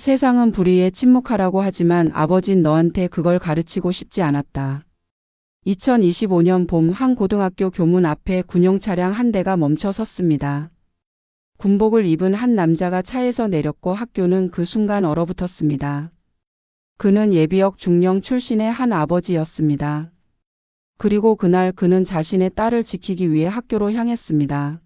세상은 불의에 침묵하라고 하지만 아버진 너한테 그걸 가르치고 싶지 않았다. 2025년 봄 한 고등학교 교문 앞에 군용 차량 한 대가 멈춰 섰습니다. 군복을 입은 한 남자가 차에서 내렸고 학교는 그 순간 얼어붙었습니다. 그는 예비역 중령 출신의 한 아버지였습니다. 그리고 그날 그는 자신의 딸을 지키기 위해 학교로 향했습니다.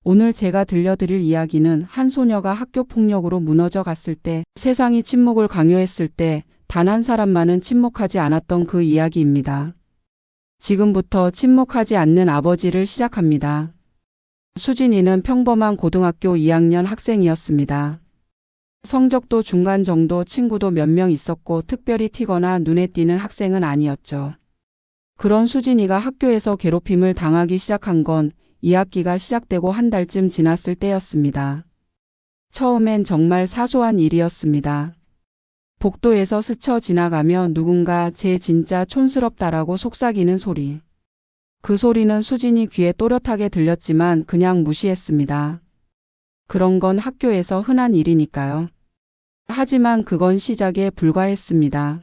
오늘 제가 들려드릴 이야기는 한 소녀가 학교 폭력으로 무너져 갔을 때, 세상이 침묵을 강요했을 때 단 한 사람만은 침묵하지 않았던 그 이야기입니다. 지금부터 침묵하지 않는 아버지를 시작합니다. 수진이는 평범한 고등학교 2학년 학생이었습니다. 성적도 중간 정도, 친구도 몇 명 있었고 특별히 튀거나 눈에 띄는 학생은 아니었죠. 그런 수진이가 학교에서 괴롭힘을 당하기 시작한 건 2학기가 시작되고 한 달쯤 지났을 때였습니다. 처음엔 정말 사소한 일이었습니다. 복도에서 스쳐 지나가며 누군가 쟤 진짜 촌스럽다라고 속삭이는 소리. 그 소리는 수진이 귀에 또렷하게 들렸지만 그냥 무시했습니다. 그런 건 학교에서 흔한 일이니까요. 하지만 그건 시작에 불과했습니다.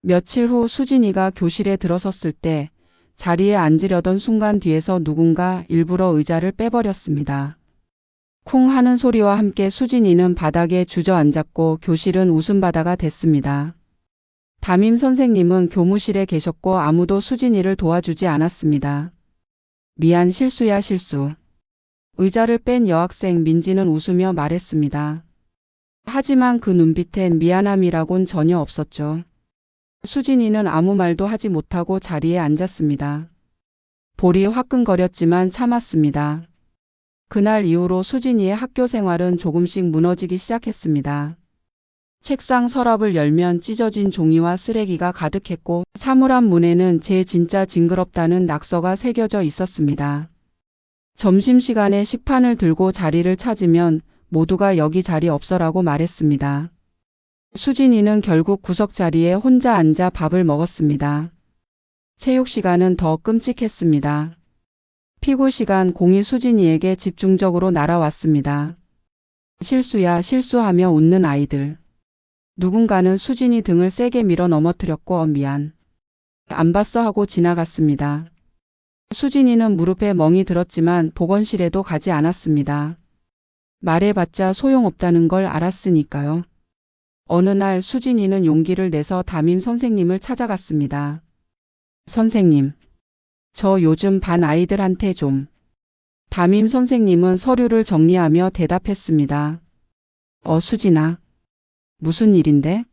며칠 후 수진이가 교실에 들어섰을 때 자리에 앉으려던 순간 뒤에서 누군가 일부러 의자를 빼버렸습니다. 쿵 하는 소리와 함께 수진이는 바닥에 주저앉았고 교실은 웃음바다가 됐습니다. 담임 선생님은 교무실에 계셨고 아무도 수진이를 도와주지 않았습니다. 미안, 실수야, 실수. 의자를 뺀 여학생 민지는 웃으며 말했습니다. 하지만 그 눈빛엔 미안함이라곤 전혀 없었죠. 수진이는 아무 말도 하지 못하고 자리에 앉았습니다. 볼이 화끈거렸지만 참았습니다. 그날 이후로 수진이의 학교 생활은 조금씩 무너지기 시작했습니다. 책상 서랍을 열면 찢어진 종이와 쓰레기가 가득했고 사물함 문에는 쟤 진짜 징그럽다는 낙서가 새겨져 있었습니다. 점심시간에 식판을 들고 자리를 찾으면 모두가 여기 자리 없어라고 말했습니다. 수진이는 결국 구석자리에 혼자 앉아 밥을 먹었습니다. 체육시간은 더 끔찍했습니다. 피구시간 공이 수진이에게 집중적으로 날아왔습니다. 실수야, 실수하며 웃는 아이들. 누군가는 수진이 등을 세게 밀어 넘어뜨렸고 미안. 안 봤어 하고 지나갔습니다. 수진이는 무릎에 멍이 들었지만 보건실에도 가지 않았습니다. 말해봤자 소용없다는 걸 알았으니까요. 어느 날 수진이는 용기를 내서 담임 선생님을 찾아갔습니다. 선생님, 저 요즘 반 아이들한테 좀. 담임 선생님은 서류를 정리하며 대답했습니다. 수진아. 무슨 일인데?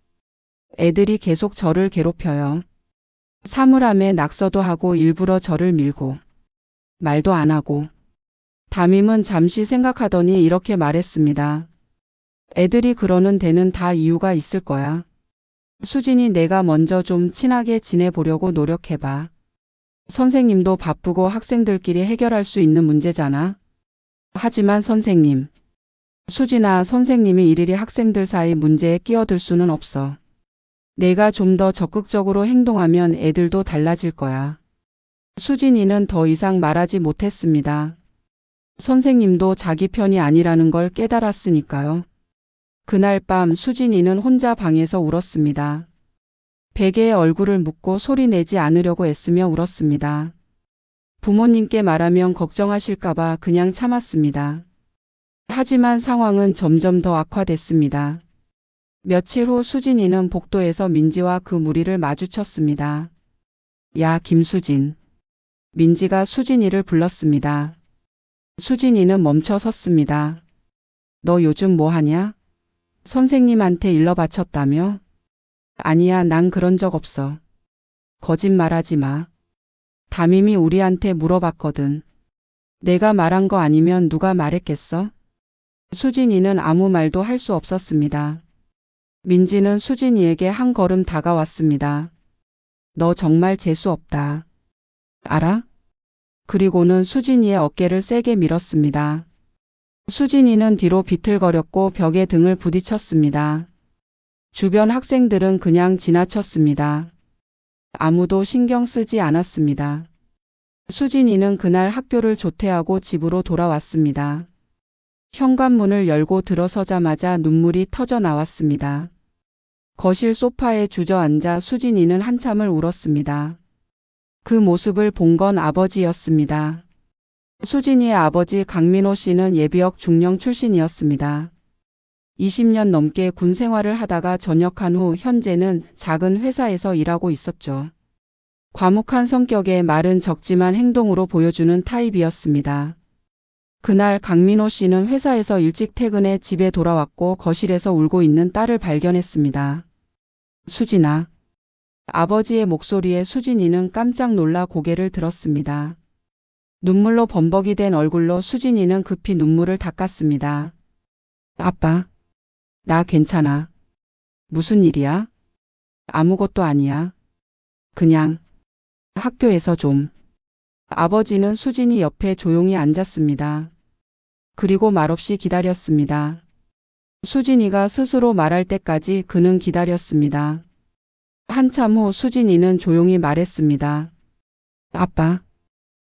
애들이 계속 저를 괴롭혀요. 사물함에 낙서도 하고 일부러 저를 밀고. 말도 안 하고. 담임은 잠시 생각하더니 이렇게 말했습니다. 애들이 그러는 데는 다 이유가 있을 거야. 수진이 내가 먼저 좀 친하게 지내보려고 노력해봐. 선생님도 바쁘고 학생들끼리 해결할 수 있는 문제잖아. 하지만 선생님. 수진아, 선생님이 일일이 학생들 사이 문제에 끼어들 수는 없어. 내가 좀 더 적극적으로 행동하면 애들도 달라질 거야. 수진이는 더 이상 말하지 못했습니다. 선생님도 자기 편이 아니라는 걸 깨달았으니까요. 그날 밤 수진이는 혼자 방에서 울었습니다. 베개에 얼굴을 묻고 소리내지 않으려고 애쓰며 울었습니다. 부모님께 말하면 걱정하실까봐 그냥 참았습니다. 하지만 상황은 점점 더 악화됐습니다. 며칠 후 수진이는 복도에서 민지와 그 무리를 마주쳤습니다. 야, 김수진. 민지가 수진이를 불렀습니다. 수진이는 멈춰 섰습니다. 너 요즘 뭐 하냐? 선생님한테 일러 바쳤다며? 아니야, 난 그런 적 없어. 거짓말하지 마. 담임이 우리한테 물어봤거든. 내가 말한 거 아니면 누가 말했겠어? 수진이는 아무 말도 할 수 없었습니다. 민지는 수진이에게 한 걸음 다가왔습니다. 너 정말 재수 없다. 알아? 그리고는 수진이의 어깨를 세게 밀었습니다. 수진이는 뒤로 비틀거렸고 벽에 등을 부딪혔습니다. 주변 학생들은 그냥 지나쳤습니다. 아무도 신경 쓰지 않았습니다. 수진이는 그날 학교를 조퇴하고 집으로 돌아왔습니다. 현관문을 열고 들어서자마자 눈물이 터져 나왔습니다. 거실 소파에 주저앉아 수진이는 한참을 울었습니다. 그 모습을 본 건 아버지였습니다. 수진이의 아버지 강민호 씨는 예비역 중령 출신이었습니다. 20년 넘게 군 생활을 하다가 전역한 후 현재는 작은 회사에서 일하고 있었죠. 과묵한 성격에 말은 적지만 행동으로 보여주는 타입이었습니다. 그날 강민호 씨는 회사에서 일찍 퇴근해 집에 돌아왔고 거실에서 울고 있는 딸을 발견했습니다. 수진아. 아버지의 목소리에 수진이는 깜짝 놀라 고개를 들었습니다. 눈물로 범벅이 된 얼굴로 수진이는 급히 눈물을 닦았습니다. 아빠. 나 괜찮아. 무슨 일이야? 아무것도 아니야. 그냥 학교에서 좀. 아버지는 수진이 옆에 조용히 앉았습니다. 그리고 말없이 기다렸습니다. 수진이가 스스로 말할 때까지 그는 기다렸습니다. 한참 후 수진이는 조용히 말했습니다. 아빠,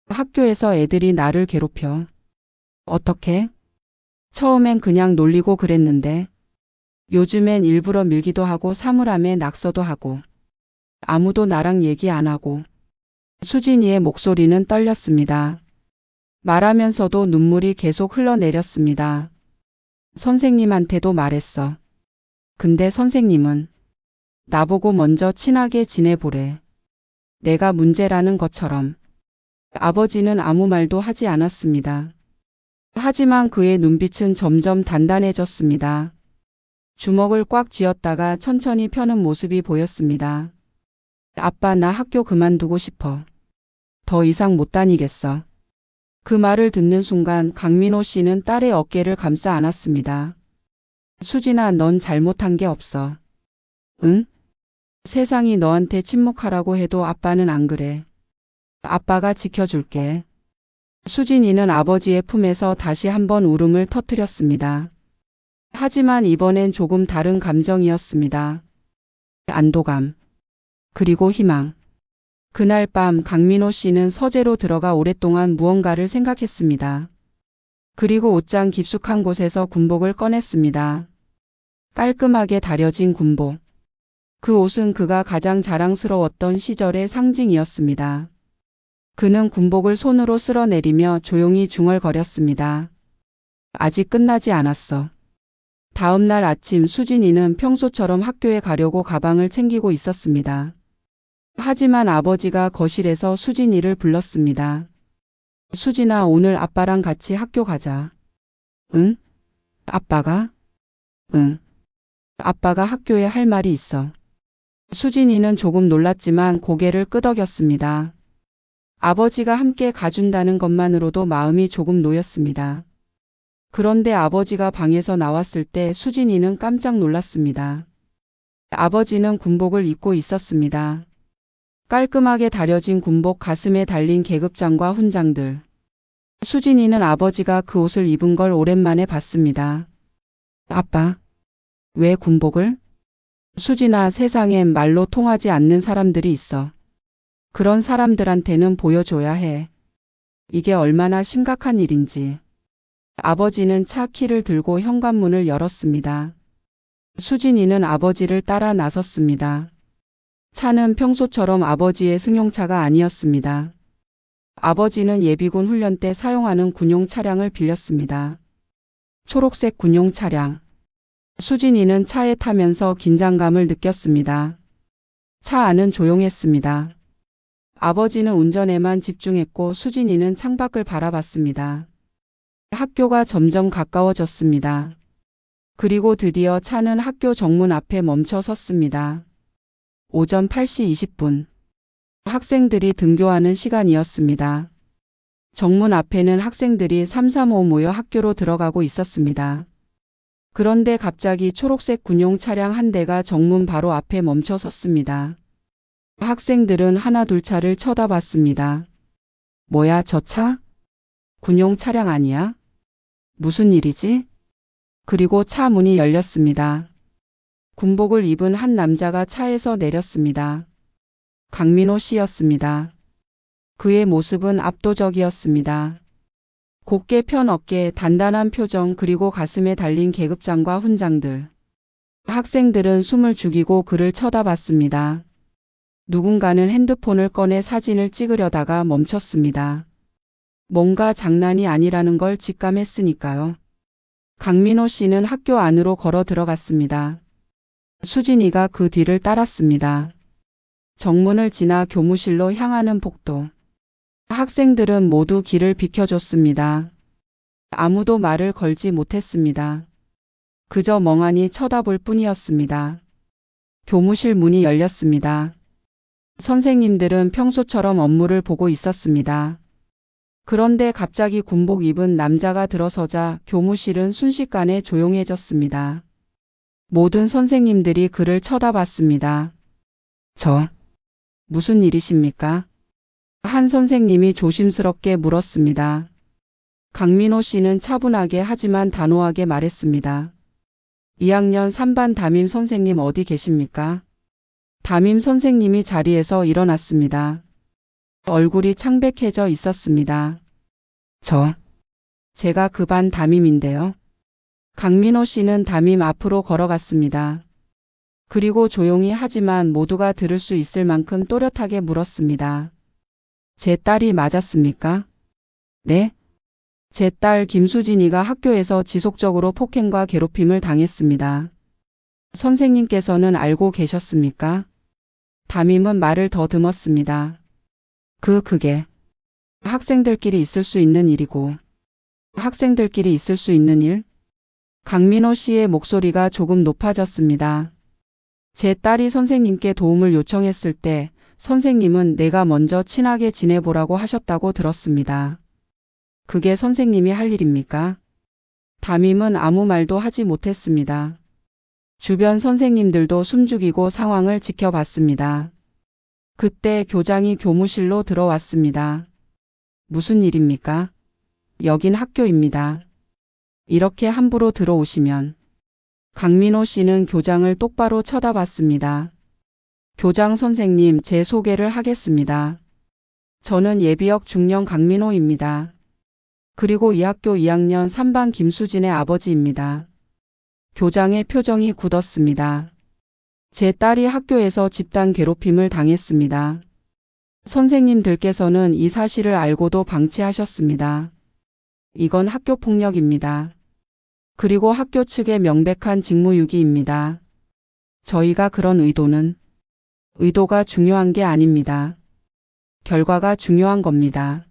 학교에서 애들이 나를 괴롭혀. 어떻게? 처음엔 그냥 놀리고 그랬는데 요즘엔 일부러 밀기도 하고 사물함에 낙서도 하고 아무도 나랑 얘기 안 하고. 수진이의 목소리는 떨렸습니다. 말하면서도 눈물이 계속 흘러내렸습니다. 선생님한테도 말했어. 근데 선생님은 나보고 먼저 친하게 지내보래. 내가 문제라는 것처럼. 아버지는 아무 말도 하지 않았습니다. 하지만 그의 눈빛은 점점 단단해졌습니다. 주먹을 꽉 쥐었다가 천천히 펴는 모습이 보였습니다. 아빠, 나 학교 그만두고 싶어. 더 이상 못 다니겠어. 그 말을 듣는 순간 강민호 씨는 딸의 어깨를 감싸 안았습니다. 수진아, 넌 잘못한 게 없어. 응? 세상이 너한테 침묵하라고 해도 아빠는 안 그래. 아빠가 지켜줄게. 수진이는 아버지의 품에서 다시 한번 울음을 터뜨렸습니다. 하지만 이번엔 조금 다른 감정이었습니다. 안도감. 그리고 희망. 그날 밤 강민호 씨는 서재로 들어가 오랫동안 무언가를 생각했습니다. 그리고 옷장 깊숙한 곳에서 군복을 꺼냈습니다. 깔끔하게 다려진 군복. 그 옷은 그가 가장 자랑스러웠던 시절의 상징이었습니다. 그는 군복을 손으로 쓸어내리며 조용히 중얼거렸습니다. 아직 끝나지 않았어. 다음 날 아침 수진이는 평소처럼 학교에 가려고 가방을 챙기고 있었습니다. 하지만 아버지가 거실에서 수진이를 불렀습니다. 수진아, 오늘 아빠랑 같이 학교 가자. 응? 아빠가? 응. 아빠가 학교에 할 말이 있어. 수진이는 조금 놀랐지만 고개를 끄덕였습니다. 아버지가 함께 가준다는 것만으로도 마음이 조금 놓였습니다. 그런데 아버지가 방에서 나왔을 때 수진이는 깜짝 놀랐습니다. 아버지는 군복을 입고 있었습니다. 깔끔하게 다려진 군복, 가슴에 달린 계급장과 훈장들. 수진이는 아버지가 그 옷을 입은 걸 오랜만에 봤습니다. 아빠, 왜 군복을? 수진아, 세상엔 말로 통하지 않는 사람들이 있어. 그런 사람들한테는 보여줘야 해. 이게 얼마나 심각한 일인지. 아버지는 차 키를 들고 현관문을 열었습니다. 수진이는 아버지를 따라 나섰습니다. 차는 평소처럼 아버지의 승용차가 아니었습니다. 아버지는 예비군 훈련 때 사용하는 군용 차량을 빌렸습니다. 초록색 군용 차량. 수진이는 차에 타면서 긴장감을 느꼈습니다. 차 안은 조용했습니다. 아버지는 운전에만 집중했고 수진이는 창밖을 바라봤습니다. 학교가 점점 가까워졌습니다. 그리고 드디어 차는 학교 정문 앞에 멈춰 섰습니다. 오전 8시 20분. 학생들이 등교하는 시간이었습니다. 정문 앞에는 학생들이 335 모여 학교로 들어가고 있었습니다. 그런데 갑자기 초록색 군용 차량 한 대가 정문 바로 앞에 멈춰 섰습니다. 학생들은 하나둘 차를 쳐다봤습니다. 뭐야, 저 차? 군용 차량 아니야? 무슨 일이지? 그리고 차 문이 열렸습니다. 군복을 입은 한 남자가 차에서 내렸습니다. 강민호 씨였습니다. 그의 모습은 압도적이었습니다. 곧게 편 어깨, 단단한 표정 그리고 가슴에 달린 계급장과 훈장들. 학생들은 숨을 죽이고 그를 쳐다봤습니다. 누군가는 핸드폰을 꺼내 사진을 찍으려다가 멈췄습니다. 뭔가 장난이 아니라는 걸 직감했으니까요. 강민호 씨는 학교 안으로 걸어 들어갔습니다. 수진이가 그 뒤를 따랐습니다. 정문을 지나 교무실로 향하는 복도. 학생들은 모두 길을 비켜줬습니다. 아무도 말을 걸지 못했습니다. 그저 멍하니 쳐다볼 뿐이었습니다. 교무실 문이 열렸습니다. 선생님들은 평소처럼 업무를 보고 있었습니다. 그런데 갑자기 군복 입은 남자가 들어서자 교무실은 순식간에 조용해졌습니다. 모든 선생님들이 그를 쳐다봤습니다. 무슨 일이십니까? 한 선생님이 조심스럽게 물었습니다. 강민호 씨는 차분하게 하지만 단호하게 말했습니다. 2학년 3반 담임 선생님 어디 계십니까? 담임 선생님이 자리에서 일어났습니다. 얼굴이 창백해져 있었습니다. 제가 그 반 담임인데요. 강민호 씨는 담임 앞으로 걸어갔습니다. 그리고 조용히 하지만 모두가 들을 수 있을 만큼 또렷하게 물었습니다. 제 딸이 맞았습니까? 네? 제 딸 김수진이가 학교에서 지속적으로 폭행과 괴롭힘을 당했습니다. 선생님께서는 알고 계셨습니까? 담임은 말을 더듬었습니다. 그게 학생들끼리 있을 수 있는 일이고 학생들끼리 있을 수 있는 일? 강민호 씨의 목소리가 조금 높아졌습니다. 제 딸이 선생님께 도움을 요청했을 때 선생님은 내가 먼저 친하게 지내보라고 하셨다고 들었습니다. 그게 선생님이 할 일입니까? 담임은 아무 말도 하지 못했습니다. 주변 선생님들도 숨죽이고 상황을 지켜봤습니다. 그때 교장이 교무실로 들어왔습니다. 무슨 일입니까? 여긴 학교입니다. 이렇게 함부로 들어오시면. 강민호 씨는 교장을 똑바로 쳐다봤습니다. 교장 선생님, 제 소개를 하겠습니다. 저는 예비역 중령 강민호입니다. 그리고 이 학교 2학년 3반 김수진의 아버지입니다. 교장의 표정이 굳었습니다. 제 딸이 학교에서 집단 괴롭힘을 당했습니다. 선생님들께서는 이 사실을 알고도 방치하셨습니다. 이건 학교폭력입니다. 그리고 학교 측의 명백한 직무유기입니다. 저희가 그런 의도가 중요한 게 아닙니다. 결과가 중요한 겁니다.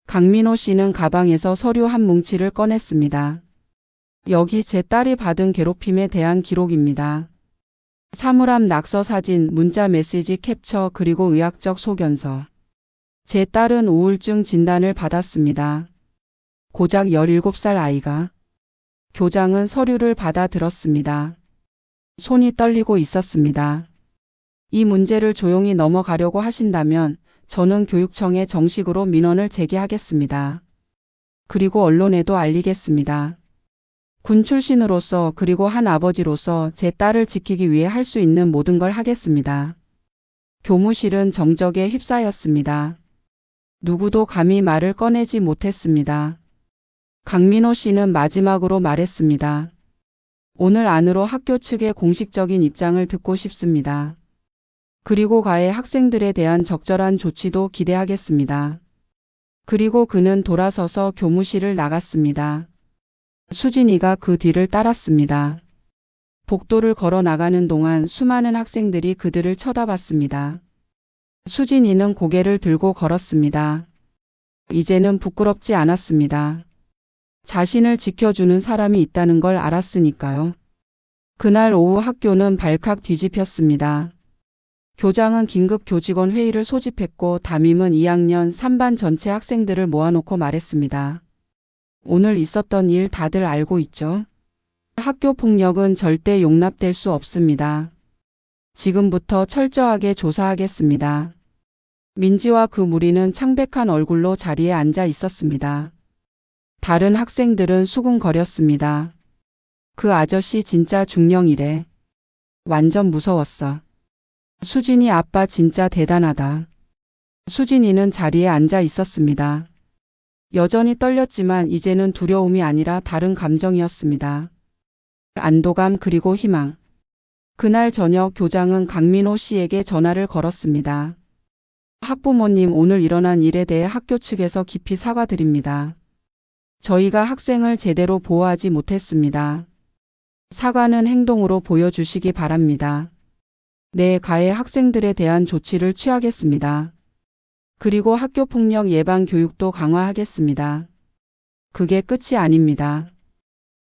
강민호 씨는 가방에서 서류 한 뭉치를 꺼냈습니다. 여기 제 딸이 받은 괴롭힘에 대한 기록입니다. 사물함 낙서 사진, 문자 메시지 캡처 그리고 의학적 소견서. 제 딸은 우울증 진단을 받았습니다. 고작 17살 아이가. 교장은 서류를 받아 들었습니다. 손이 떨리고 있었습니다. 이 문제를 조용히 넘어가려고 하신다면 저는 교육청에 정식으로 민원을 제기하겠습니다. 그리고 언론에도 알리겠습니다. 군 출신으로서 그리고 한 아버지로서 제 딸을 지키기 위해 할 수 있는 모든 걸 하겠습니다. 교무실은 정적에 휩싸였습니다. 누구도 감히 말을 꺼내지 못했습니다. 강민호 씨는 마지막으로 말했습니다. 오늘 안으로 학교 측의 공식적인 입장을 듣고 싶습니다. 그리고 가해 학생들에 대한 적절한 조치도 기대하겠습니다. 그리고 그는 돌아서서 교무실을 나갔습니다. 수진이가 그 뒤를 따랐습니다. 복도를 걸어 나가는 동안 수많은 학생들이 그들을 쳐다봤습니다. 수진이는 고개를 들고 걸었습니다. 이제는 부끄럽지 않았습니다. 자신을 지켜주는 사람이 있다는 걸 알았으니까요. 그날 오후 학교는 발칵 뒤집혔습니다. 교장은 긴급 교직원 회의를 소집했고 담임은 2학년 3반 전체 학생들을 모아놓고 말했습니다. 오늘 있었던 일 다들 알고 있죠? 학교 폭력은 절대 용납될 수 없습니다. 지금부터 철저하게 조사하겠습니다. 민지와 그 무리는 창백한 얼굴로 자리에 앉아 있었습니다. 다른 학생들은 수군거렸습니다. 그 아저씨 진짜 중령이래. 완전 무서웠어. 수진이 아빠 진짜 대단하다. 수진이는 자리에 앉아 있었습니다. 여전히 떨렸지만 이제는 두려움이 아니라 다른 감정이었습니다. 안도감 그리고 희망. 그날 저녁 교장은 강민호 씨에게 전화를 걸었습니다. 학부모님, 오늘 일어난 일에 대해 학교 측에서 깊이 사과드립니다. 저희가 학생을 제대로 보호하지 못했습니다. 사과는 행동으로 보여주시기 바랍니다. 내 가해 학생들에 대한 조치를 취하겠습니다. 그리고 학교폭력 예방 교육도 강화하겠습니다. 그게 끝이 아닙니다.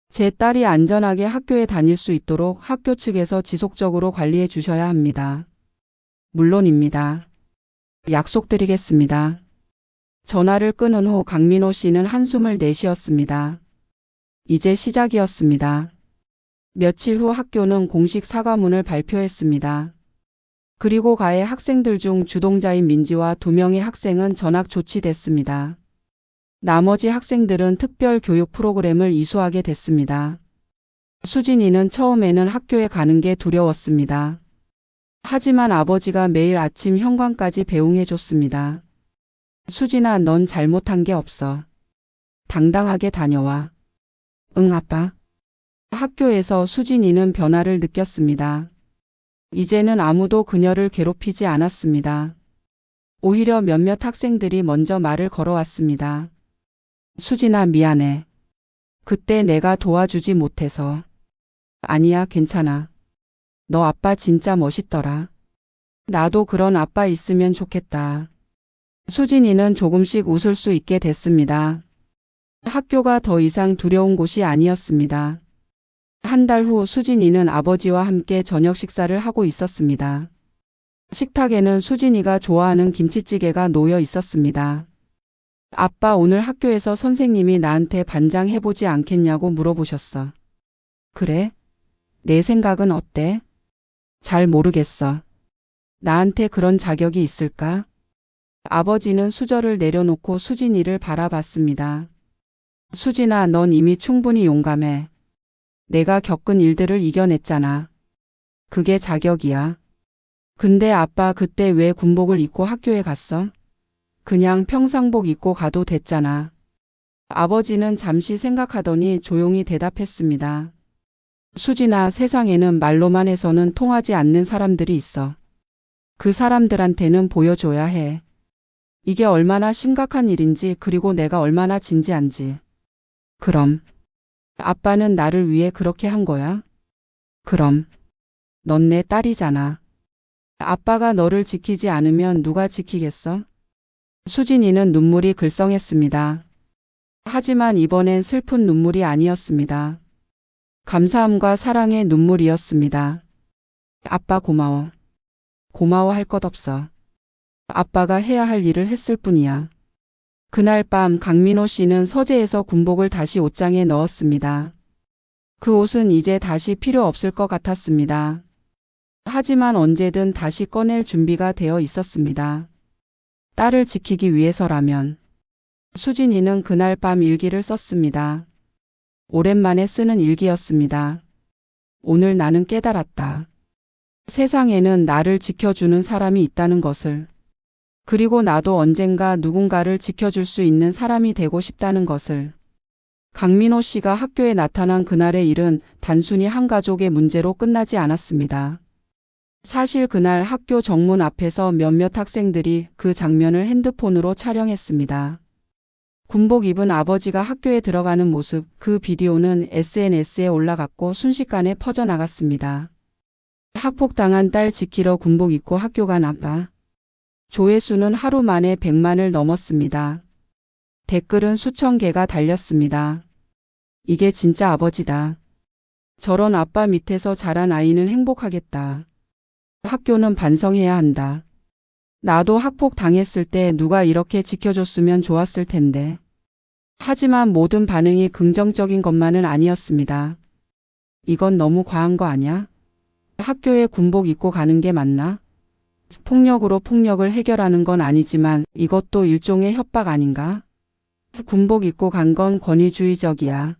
제 딸이 안전하게 학교에 다닐 수 있도록 학교 측에서 지속적으로 관리해 주셔야 합니다. 물론입니다. 약속드리겠습니다. 전화를 끊은 후 강민호 씨는 한숨을 내쉬었습니다. 이제 시작이었습니다. 며칠 후 학교는 공식 사과문을 발표했습니다. 그리고 가해 학생들 중 주동자인 민지와 2명의 학생은 전학 조치됐습니다. 나머지 학생들은 특별 교육 프로그램을 이수하게 됐습니다. 수진이는 처음에는 학교에 가는 게 두려웠습니다. 하지만 아버지가 매일 아침 현관까지 배웅해 줬습니다. 수진아, 넌 잘못한 게 없어. 당당하게 다녀와. 응, 아빠. 학교에서 수진이는 변화를 느꼈습니다. 이제는 아무도 그녀를 괴롭히지 않았습니다. 오히려 몇몇 학생들이 먼저 말을 걸어왔습니다. 수진아, 미안해. 그때 내가 도와주지 못해서. 아니야, 괜찮아. 너 아빠 진짜 멋있더라. 나도 그런 아빠 있으면 좋겠다. 수진이는 조금씩 웃을 수 있게 됐습니다. 학교가 더 이상 두려운 곳이 아니었습니다. 한 달 후 수진이는 아버지와 함께 저녁 식사를 하고 있었습니다. 식탁에는 수진이가 좋아하는 김치찌개가 놓여 있었습니다. 아빠, 오늘 학교에서 선생님이 나한테 반장 해보지 않겠냐고 물어보셨어. 그래? 내 생각은 어때? 잘 모르겠어. 나한테 그런 자격이 있을까? 아버지는 수저를 내려놓고 수진이를 바라봤습니다. 수진아, 넌 이미 충분히 용감해. 내가 겪은 일들을 이겨냈잖아. 그게 자격이야. 근데 아빠, 그때 왜 군복을 입고 학교에 갔어? 그냥 평상복 입고 가도 됐잖아. 아버지는 잠시 생각하더니 조용히 대답했습니다. 수진아, 세상에는 말로만 해서는 통하지 않는 사람들이 있어. 그 사람들한테는 보여줘야 해. 이게 얼마나 심각한 일인지, 그리고 내가 얼마나 진지한지. 그럼 아빠는 나를 위해 그렇게 한 거야? 그럼 넌 내 딸이잖아. 아빠가 너를 지키지 않으면 누가 지키겠어? 수진이는 눈물이 글썽했습니다. 하지만 이번엔 슬픈 눈물이 아니었습니다. 감사함과 사랑의 눈물이었습니다. 아빠, 고마워. 고마워할 것 없어. 아빠가 해야 할 일을 했을 뿐이야. 그날 밤 강민호 씨는 서재에서 군복을 다시 옷장에 넣었습니다. 그 옷은 이제 다시 필요 없을 것 같았습니다. 하지만 언제든 다시 꺼낼 준비가 되어 있었습니다. 딸을 지키기 위해서라면. 수진이는 그날 밤 일기를 썼습니다. 오랜만에 쓰는 일기였습니다. 오늘 나는 깨달았다. 세상에는 나를 지켜주는 사람이 있다는 것을. 그리고 나도 언젠가 누군가를 지켜줄 수 있는 사람이 되고 싶다는 것을. 강민호 씨가 학교에 나타난 그날의 일은 단순히 한 가족의 문제로 끝나지 않았습니다. 사실 그날 학교 정문 앞에서 몇몇 학생들이 그 장면을 핸드폰으로 촬영했습니다. 군복 입은 아버지가 학교에 들어가는 모습, 그 비디오는 SNS에 올라갔고 순식간에 퍼져나갔습니다. 학폭당한 딸 지키러 군복 입고 학교 간 아빠. 조회수는 하루 만에 100만을 넘었습니다. 댓글은 수천 개가 달렸습니다. 이게 진짜 아버지다. 저런 아빠 밑에서 자란 아이는 행복하겠다. 학교는 반성해야 한다. 나도 학폭 당했을 때 누가 이렇게 지켜줬으면 좋았을 텐데. 하지만 모든 반응이 긍정적인 것만은 아니었습니다. 이건 너무 과한 거 아냐? 학교에 군복 입고 가는 게 맞나? 폭력으로 폭력을 해결하는 건 아니지만 이것도 일종의 협박 아닌가? 군복 입고 간 건 권위주의적이야.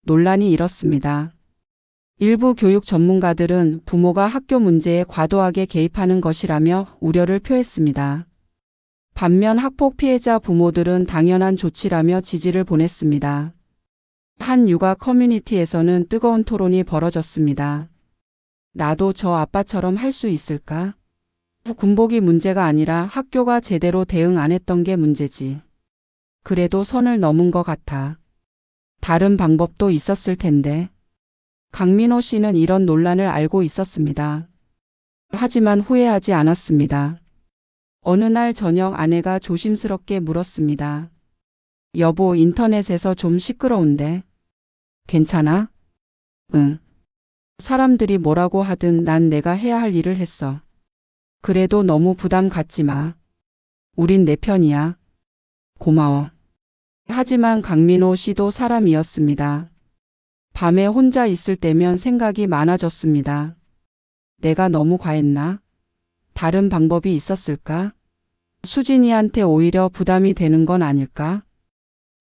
논란이 일었습니다. 일부 교육 전문가들은 부모가 학교 문제에 과도하게 개입하는 것이라며 우려를 표했습니다. 반면 학폭 피해자 부모들은 당연한 조치라며 지지를 보냈습니다. 한 육아 커뮤니티에서는 뜨거운 토론이 벌어졌습니다. 나도 저 아빠처럼 할 수 있을까? 군복이 문제가 아니라 학교가 제대로 대응 안 했던 게 문제지. 그래도 선을 넘은 것 같아. 다른 방법도 있었을 텐데. 강민호 씨는 이런 논란을 알고 있었습니다. 하지만 후회하지 않았습니다. 어느 날 저녁 아내가 조심스럽게 물었습니다. 여보, 인터넷에서 좀 시끄러운데. 괜찮아? 응. 사람들이 뭐라고 하든 난 내가 해야 할 일을 했어. 그래도 너무 부담 갖지 마. 우린 내 편이야. 고마워. 하지만 강민호 씨도 사람이었습니다. 밤에 혼자 있을 때면 생각이 많아졌습니다. 내가 너무 과했나? 다른 방법이 있었을까? 수진이한테 오히려 부담이 되는 건 아닐까?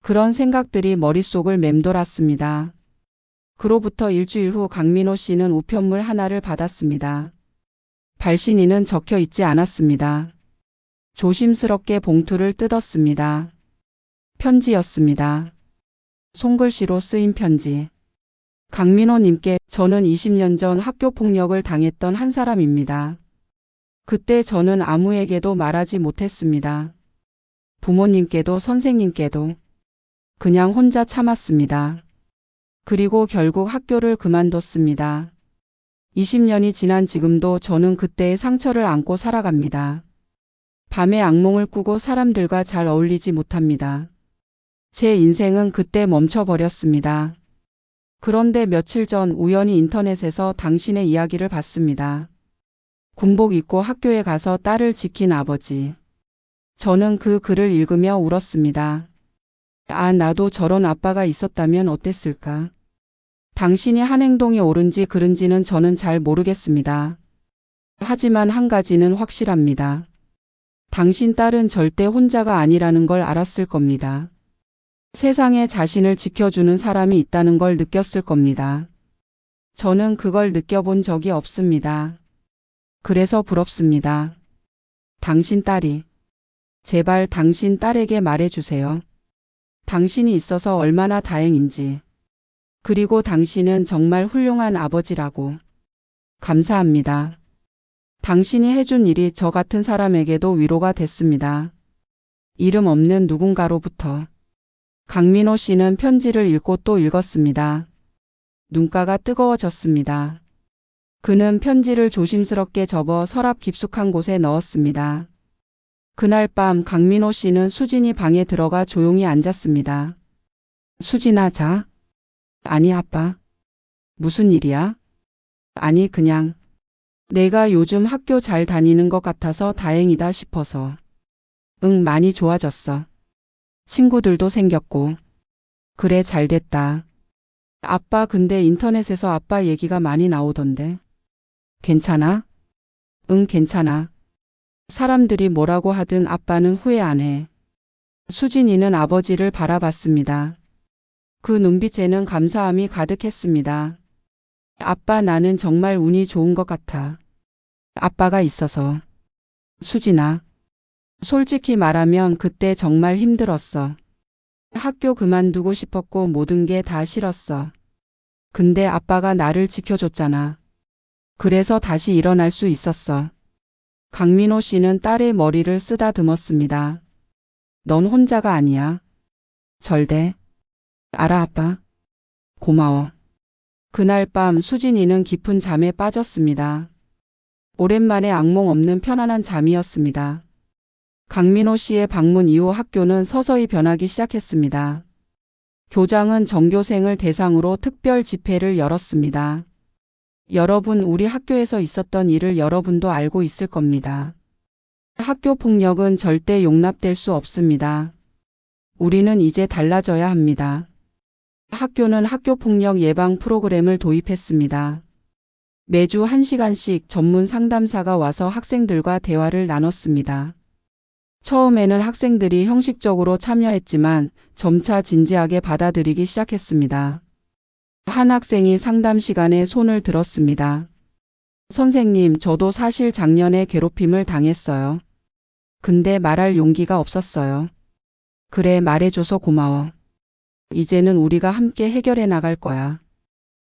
그런 생각들이 머릿속을 맴돌았습니다. 그로부터 일주일 후 강민호 씨는 우편물 하나를 받았습니다. 발신인은 적혀 있지 않았습니다. 조심스럽게 봉투를 뜯었습니다. 편지였습니다. 손글씨로 쓰인 편지. 강민호님께, 저는 20년 전 학교 폭력을 당했던 한 사람입니다. 그때 저는 아무에게도 말하지 못했습니다. 부모님께도 선생님께도. 그냥 혼자 참았습니다. 그리고 결국 학교를 그만뒀습니다. 20년이 지난 지금도 저는 그때의 상처를 안고 살아갑니다. 밤에 악몽을 꾸고 사람들과 잘 어울리지 못합니다. 제 인생은 그때 멈춰버렸습니다. 그런데 며칠 전 우연히 인터넷에서 당신의 이야기를 봤습니다. 군복 입고 학교에 가서 딸을 지킨 아버지. 저는 그 글을 읽으며 울었습니다. 아, 나도 저런 아빠가 있었다면 어땠을까? 당신이 한 행동이 옳은지 그른지는 저는 잘 모르겠습니다. 하지만 한 가지는 확실합니다. 당신 딸은 절대 혼자가 아니라는 걸 알았을 겁니다. 세상에 자신을 지켜주는 사람이 있다는 걸 느꼈을 겁니다. 저는 그걸 느껴본 적이 없습니다. 그래서 부럽습니다. 당신 딸이. 제발 당신 딸에게 말해주세요. 당신이 있어서 얼마나 다행인지. 그리고 당신은 정말 훌륭한 아버지라고. 감사합니다. 당신이 해준 일이 저 같은 사람에게도 위로가 됐습니다. 이름 없는 누군가로부터. 강민호 씨는 편지를 읽고 또 읽었습니다. 눈가가 뜨거워졌습니다. 그는 편지를 조심스럽게 접어 서랍 깊숙한 곳에 넣었습니다. 그날 밤 강민호 씨는 수진이 방에 들어가 조용히 앉았습니다. 수진아, 자. 아니, 아빠. 무슨 일이야? 아니, 그냥. 내가 요즘 학교 잘 다니는 것 같아서 다행이다 싶어서. 응, 많이 좋아졌어. 친구들도 생겼고. 그래, 잘 됐다. 아빠, 근데 인터넷에서 아빠 얘기가 많이 나오던데. 괜찮아? 응, 괜찮아. 사람들이 뭐라고 하든 아빠는 후회 안 해. 수진이는 아버지를 바라봤습니다. 그 눈빛에는 감사함이 가득했습니다. 아빠, 나는 정말 운이 좋은 것 같아. 아빠가 있어서. 수진아. 솔직히 말하면 그때 정말 힘들었어. 학교 그만두고 싶었고 모든 게 다 싫었어. 근데 아빠가 나를 지켜줬잖아. 그래서 다시 일어날 수 있었어. 강민호 씨는 딸의 머리를 쓰다듬었습니다. 넌 혼자가 아니야. 절대. 알아, 아빠. 고마워. 그날 밤 수진이는 깊은 잠에 빠졌습니다. 오랜만에 악몽 없는 편안한 잠이었습니다. 강민호 씨의 방문 이후 학교는 서서히 변하기 시작했습니다. 교장은 전교생을 대상으로 특별 집회를 열었습니다. 여러분, 우리 학교에서 있었던 일을 여러분도 알고 있을 겁니다. 학교 폭력은 절대 용납될 수 없습니다. 우리는 이제 달라져야 합니다. 학교는 학교폭력 예방 프로그램을 도입했습니다. 매주 1시간씩 전문 상담사가 와서 학생들과 대화를 나눴습니다. 처음에는 학생들이 형식적으로 참여했지만 점차 진지하게 받아들이기 시작했습니다. 한 학생이 상담 시간에 손을 들었습니다. 선생님, 저도 사실 작년에 괴롭힘을 당했어요. 근데 말할 용기가 없었어요. 그래, 말해줘서 고마워. 이제는 우리가 함께 해결해 나갈 거야.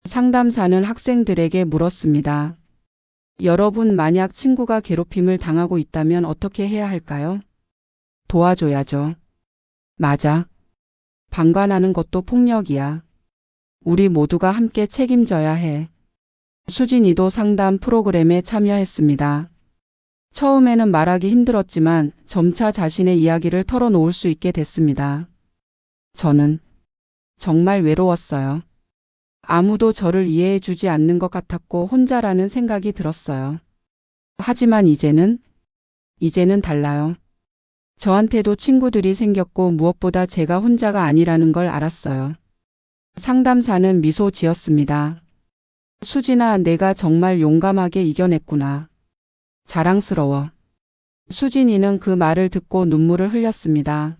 상담사는 학생들에게 물었습니다. 여러분, 만약 친구가 괴롭힘을 당하고 있다면 어떻게 해야 할까요? 도와줘야죠. 맞아. 방관하는 것도 폭력이야. 우리 모두가 함께 책임져야 해. 수진이도 상담 프로그램에 참여했습니다. 처음에는 말하기 힘들었지만 점차 자신의 이야기를 털어놓을 수 있게 됐습니다. 저는 정말 외로웠어요. 아무도 저를 이해해 주지 않는 것 같았고 혼자라는 생각이 들었어요. 하지만 이제는 달라요. 저한테도 친구들이 생겼고 무엇보다 제가 혼자가 아니라는 걸 알았어요. 상담사는 미소 지었습니다. 수진아, 내가 정말 용감하게 이겨냈구나. 자랑스러워. 수진이는 그 말을 듣고 눈물을 흘렸습니다.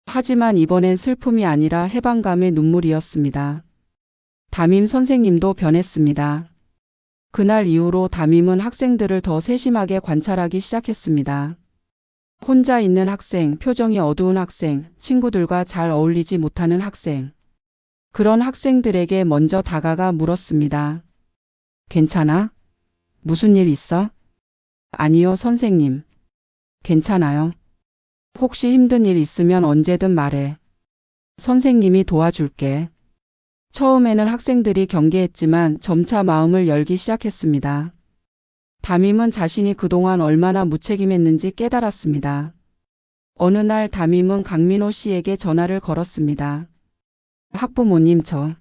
하지만 이번엔 슬픔이 아니라 해방감의 눈물이었습니다. 담임 선생님도 변했습니다. 그날 이후로 담임은 학생들을 더 세심하게 관찰하기 시작했습니다. 혼자 있는 학생, 표정이 어두운 학생, 친구들과 잘 어울리지 못하는 학생. 그런 학생들에게 먼저 다가가 물었습니다. 괜찮아? 무슨 일 있어? 아니요, 선생님. 괜찮아요. 혹시 힘든 일 있으면 언제든 말해. 선생님이 도와줄게. 처음에는 학생들이 경계했지만 점차 마음을 열기 시작했습니다. 담임은 자신이 그동안 얼마나 무책임했는지 깨달았습니다. 어느 날 담임은 강민호 씨에게 전화를 걸었습니다. 학부모님, 저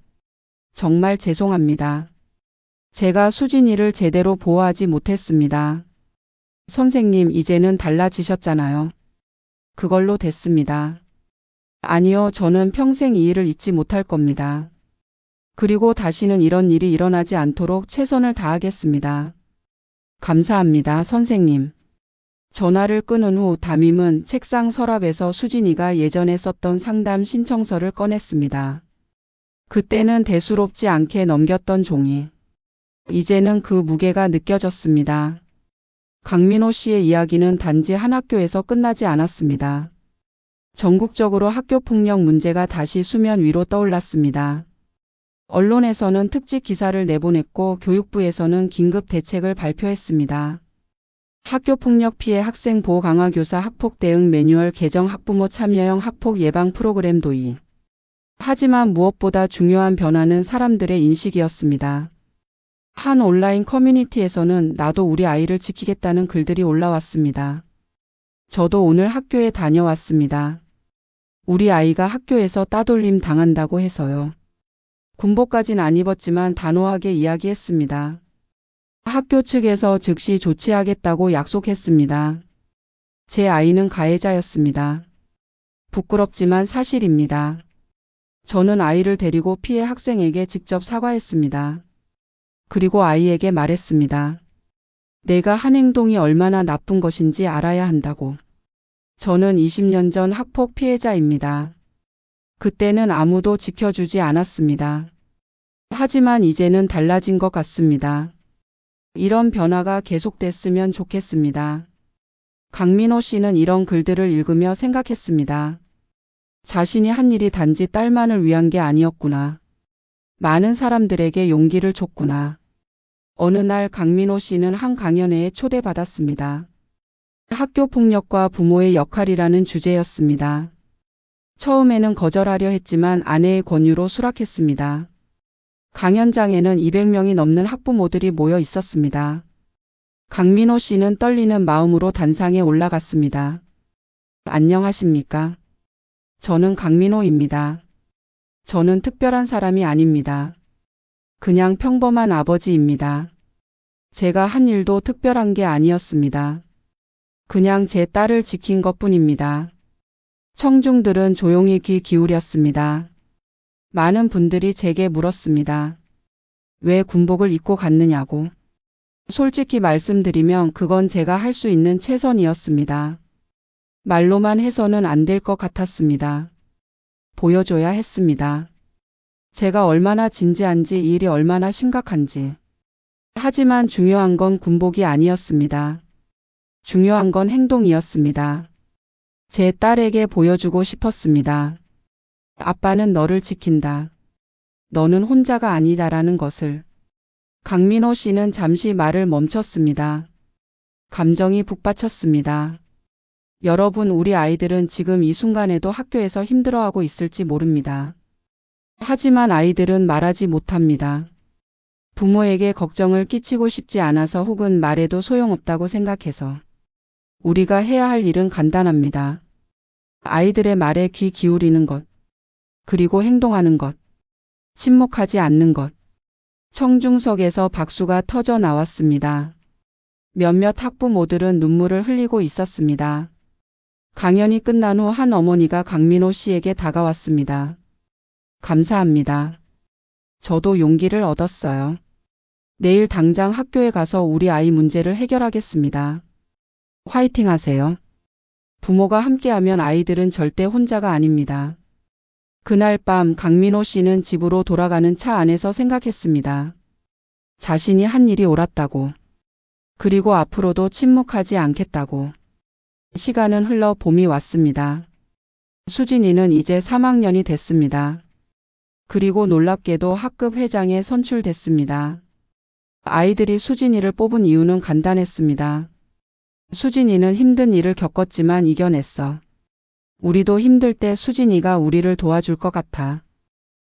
정말 죄송합니다. 제가 수진이를 제대로 보호하지 못했습니다. 선생님, 이제는 달라지셨잖아요. 그걸로 됐습니다. 아니요, 저는 평생 이 일을 잊지 못할 겁니다. 그리고 다시는 이런 일이 일어나지 않도록 최선을 다하겠습니다. 감사합니다, 선생님. 전화를 끊은 후 담임은 책상 서랍에서 수진이가 예전에 썼던 상담 신청서를 꺼냈습니다. 그때는 대수롭지 않게 넘겼던 종이. 이제는 그 무게가 느껴졌습니다. 강민호 씨의 이야기는 단지 한 학교에서 끝나지 않았습니다. 전국적으로 학교폭력 문제가 다시 수면 위로 떠올랐습니다. 언론에서는 특집 기사를 내보냈고 교육부에서는 긴급 대책을 발표했습니다. 학교폭력 피해 학생 보호 강화 교사 학폭 대응 매뉴얼 개정 학부모 참여형 학폭 예방 프로그램 도입. 하지만 무엇보다 중요한 변화는 사람들의 인식이었습니다. 한 온라인 커뮤니티에서는 나도 우리 아이를 지키겠다는 글들이 올라왔습니다. 저도 오늘 학교에 다녀왔습니다. 우리 아이가 학교에서 따돌림 당한다고 해서요. 군복까진 안 입었지만 단호하게 이야기했습니다. 학교 측에서 즉시 조치하겠다고 약속했습니다. 제 아이는 가해자였습니다. 부끄럽지만 사실입니다. 저는 아이를 데리고 피해 학생에게 직접 사과했습니다. 그리고 아이에게 말했습니다. 내가 한 행동이 얼마나 나쁜 것인지 알아야 한다고. 저는 20년 전 학폭 피해자입니다. 그때는 아무도 지켜주지 않았습니다. 하지만 이제는 달라진 것 같습니다. 이런 변화가 계속됐으면 좋겠습니다. 강민호 씨는 이런 글들을 읽으며 생각했습니다. 자신이 한 일이 단지 딸만을 위한 게 아니었구나. 많은 사람들에게 용기를 줬구나. 어느 날 강민호 씨는 한 강연회에 초대받았습니다. 학교 폭력과 부모의 역할이라는 주제였습니다. 처음에는 거절하려 했지만 아내의 권유로 수락했습니다. 강연장에는 200명이 넘는 학부모들이 모여 있었습니다. 강민호 씨는 떨리는 마음으로 단상에 올라갔습니다. 안녕하십니까? 저는 강민호입니다. 저는 특별한 사람이 아닙니다. 그냥 평범한 아버지입니다. 제가 한 일도 특별한 게 아니었습니다. 그냥 제 딸을 지킨 것뿐입니다. 청중들은 조용히 귀 기울였습니다. 많은 분들이 제게 물었습니다. 왜 군복을 입고 갔느냐고. 솔직히 말씀드리면 그건 제가 할 수 있는 최선이었습니다. 말로만 해서는 안 될 것 같았습니다. 보여줘야 했습니다. 제가 얼마나 진지한지, 이 일이 얼마나 심각한지. 하지만 중요한 건 군복이 아니었습니다. 중요한 건 행동이었습니다. 제 딸에게 보여주고 싶었습니다. 아빠는 너를 지킨다. 너는 혼자가 아니다라는 것을. 강민호 씨는 잠시 말을 멈췄습니다. 감정이 북받쳤습니다. 여러분, 우리 아이들은 지금 이 순간에도 학교에서 힘들어하고 있을지 모릅니다. 하지만 아이들은 말하지 못합니다. 부모에게 걱정을 끼치고 싶지 않아서 혹은 말해도 소용없다고 생각해서. 우리가 해야 할 일은 간단합니다. 아이들의 말에 귀 기울이는 것. 그리고 행동하는 것. 침묵하지 않는 것. 청중석에서 박수가 터져 나왔습니다. 몇몇 학부모들은 눈물을 흘리고 있었습니다. 강연이 끝난 후 한 어머니가 강민호 씨에게 다가왔습니다. 감사합니다. 저도 용기를 얻었어요. 내일 당장 학교에 가서 우리 아이 문제를 해결하겠습니다. 화이팅 하세요. 부모가 함께하면 아이들은 절대 혼자가 아닙니다. 그날 밤 강민호 씨는 집으로 돌아가는 차 안에서 생각했습니다. 자신이 한 일이 옳았다고. 그리고 앞으로도 침묵하지 않겠다고. 시간은 흘러 봄이 왔습니다. 수진이는 이제 3학년이 됐습니다. 그리고 놀랍게도 학급 회장에 선출됐습니다. 아이들이 수진이를 뽑은 이유는 간단했습니다. 수진이는 힘든 일을 겪었지만 이겨냈어. 우리도 힘들 때 수진이가 우리를 도와줄 것 같아.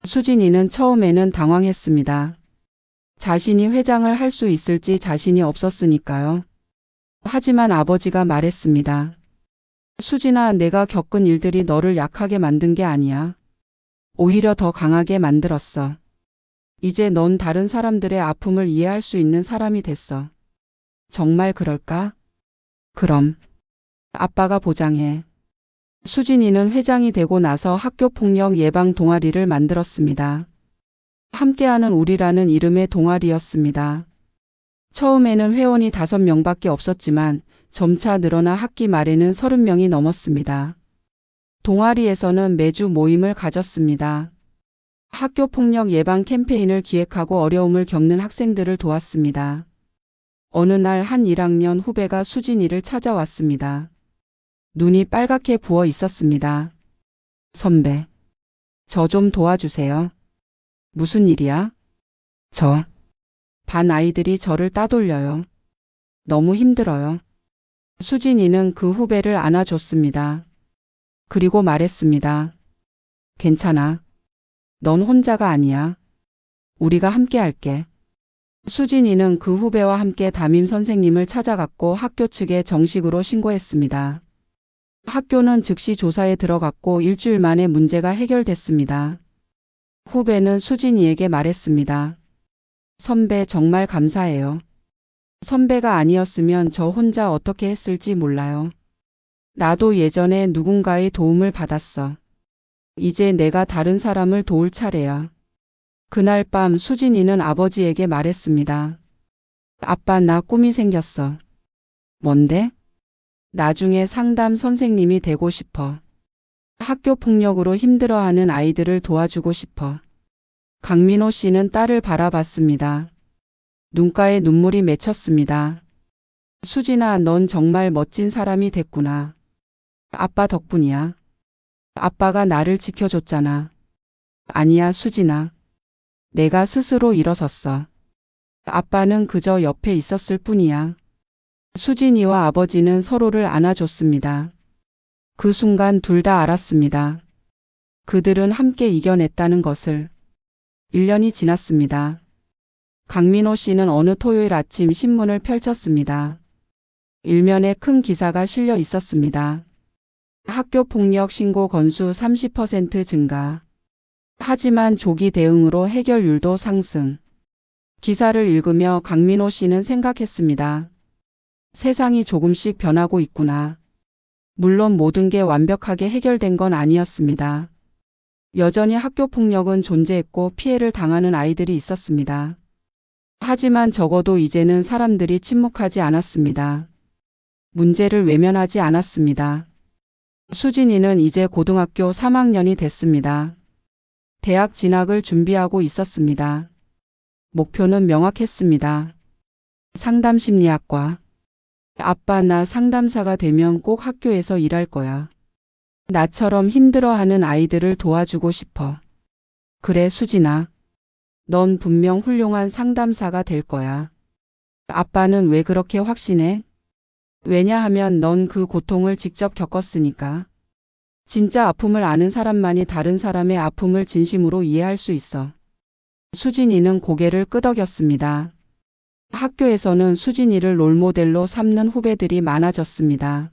수진이는 처음에는 당황했습니다. 자신이 회장을 할 수 있을지 자신이 없었으니까요. 하지만 아버지가 말했습니다. 수진아, 내가 겪은 일들이 너를 약하게 만든 게 아니야. 오히려 더 강하게 만들었어. 이제 넌 다른 사람들의 아픔을 이해할 수 있는 사람이 됐어. 정말 그럴까? 그럼. 아빠가 보장해. 수진이는 회장이 되고 나서 학교폭력 예방 동아리를 만들었습니다. 함께하는 우리라는 이름의 동아리였습니다. 처음에는 회원이 5명밖에 없었지만 점차 늘어나 학기 말에는 30명이 넘었습니다. 동아리에서는 매주 모임을 가졌습니다. 학교폭력 예방 캠페인을 기획하고 어려움을 겪는 학생들을 도왔습니다. 어느 날 한 1학년 후배가 수진이를 찾아왔습니다. 눈이 빨갛게 부어 있었습니다. 선배, 저 좀 도와주세요. 무슨 일이야? 반 아이들이 저를 따돌려요. 너무 힘들어요. 수진이는 그 후배를 안아줬습니다. 그리고 말했습니다. 괜찮아. 넌 혼자가 아니야. 우리가 함께 할게. 수진이는 그 후배와 함께 담임 선생님을 찾아갔고 학교 측에 정식으로 신고했습니다. 학교는 즉시 조사에 들어갔고 일주일 만에 문제가 해결됐습니다. 후배는 수진이에게 말했습니다. 선배, 정말 감사해요. 선배가 아니었으면 저 혼자 어떻게 했을지 몰라요. 나도 예전에 누군가의 도움을 받았어. 이제 내가 다른 사람을 도울 차례야. 그날 밤 수진이는 아버지에게 말했습니다. 아빠, 나 꿈이 생겼어. 뭔데? 나중에 상담 선생님이 되고 싶어. 학교 폭력으로 힘들어하는 아이들을 도와주고 싶어. 강민호 씨는 딸을 바라봤습니다. 눈가에 눈물이 맺혔습니다. 수진아, 넌 정말 멋진 사람이 됐구나. 아빠 덕분이야. 아빠가 나를 지켜줬잖아. 아니야, 수진아. 내가 스스로 일어섰어. 아빠는 그저 옆에 있었을 뿐이야. 수진이와 아버지는 서로를 안아줬습니다. 그 순간 둘 다 알았습니다. 그들은 함께 이겨냈다는 것을. 1년이 지났습니다. 강민호 씨는 어느 토요일 아침 신문을 펼쳤습니다. 일면에 큰 기사가 실려 있었습니다. 학교 폭력 신고 건수 30% 증가. 하지만 조기 대응으로 해결률도 상승. 기사를 읽으며 강민호 씨는 생각했습니다. 세상이 조금씩 변하고 있구나. 물론 모든 게 완벽하게 해결된 건 아니었습니다. 여전히 학교 폭력은 존재했고 피해를 당하는 아이들이 있었습니다. 하지만 적어도 이제는 사람들이 침묵하지 않았습니다. 문제를 외면하지 않았습니다. 수진이는 이제 고등학교 3학년이 됐습니다. 대학 진학을 준비하고 있었습니다. 목표는 명확했습니다. 상담심리학과. 아빠, 나 상담사가 되면 꼭 학교에서 일할 거야. 나처럼 힘들어하는 아이들을 도와주고 싶어. 그래, 수진아. 넌 분명 훌륭한 상담사가 될 거야. 아빠는 왜 그렇게 확신해? 왜냐하면 넌 그 고통을 직접 겪었으니까. 진짜 아픔을 아는 사람만이 다른 사람의 아픔을 진심으로 이해할 수 있어. 수진이는 고개를 끄덕였습니다. 학교에서는 수진이를 롤모델로 삼는 후배들이 많아졌습니다.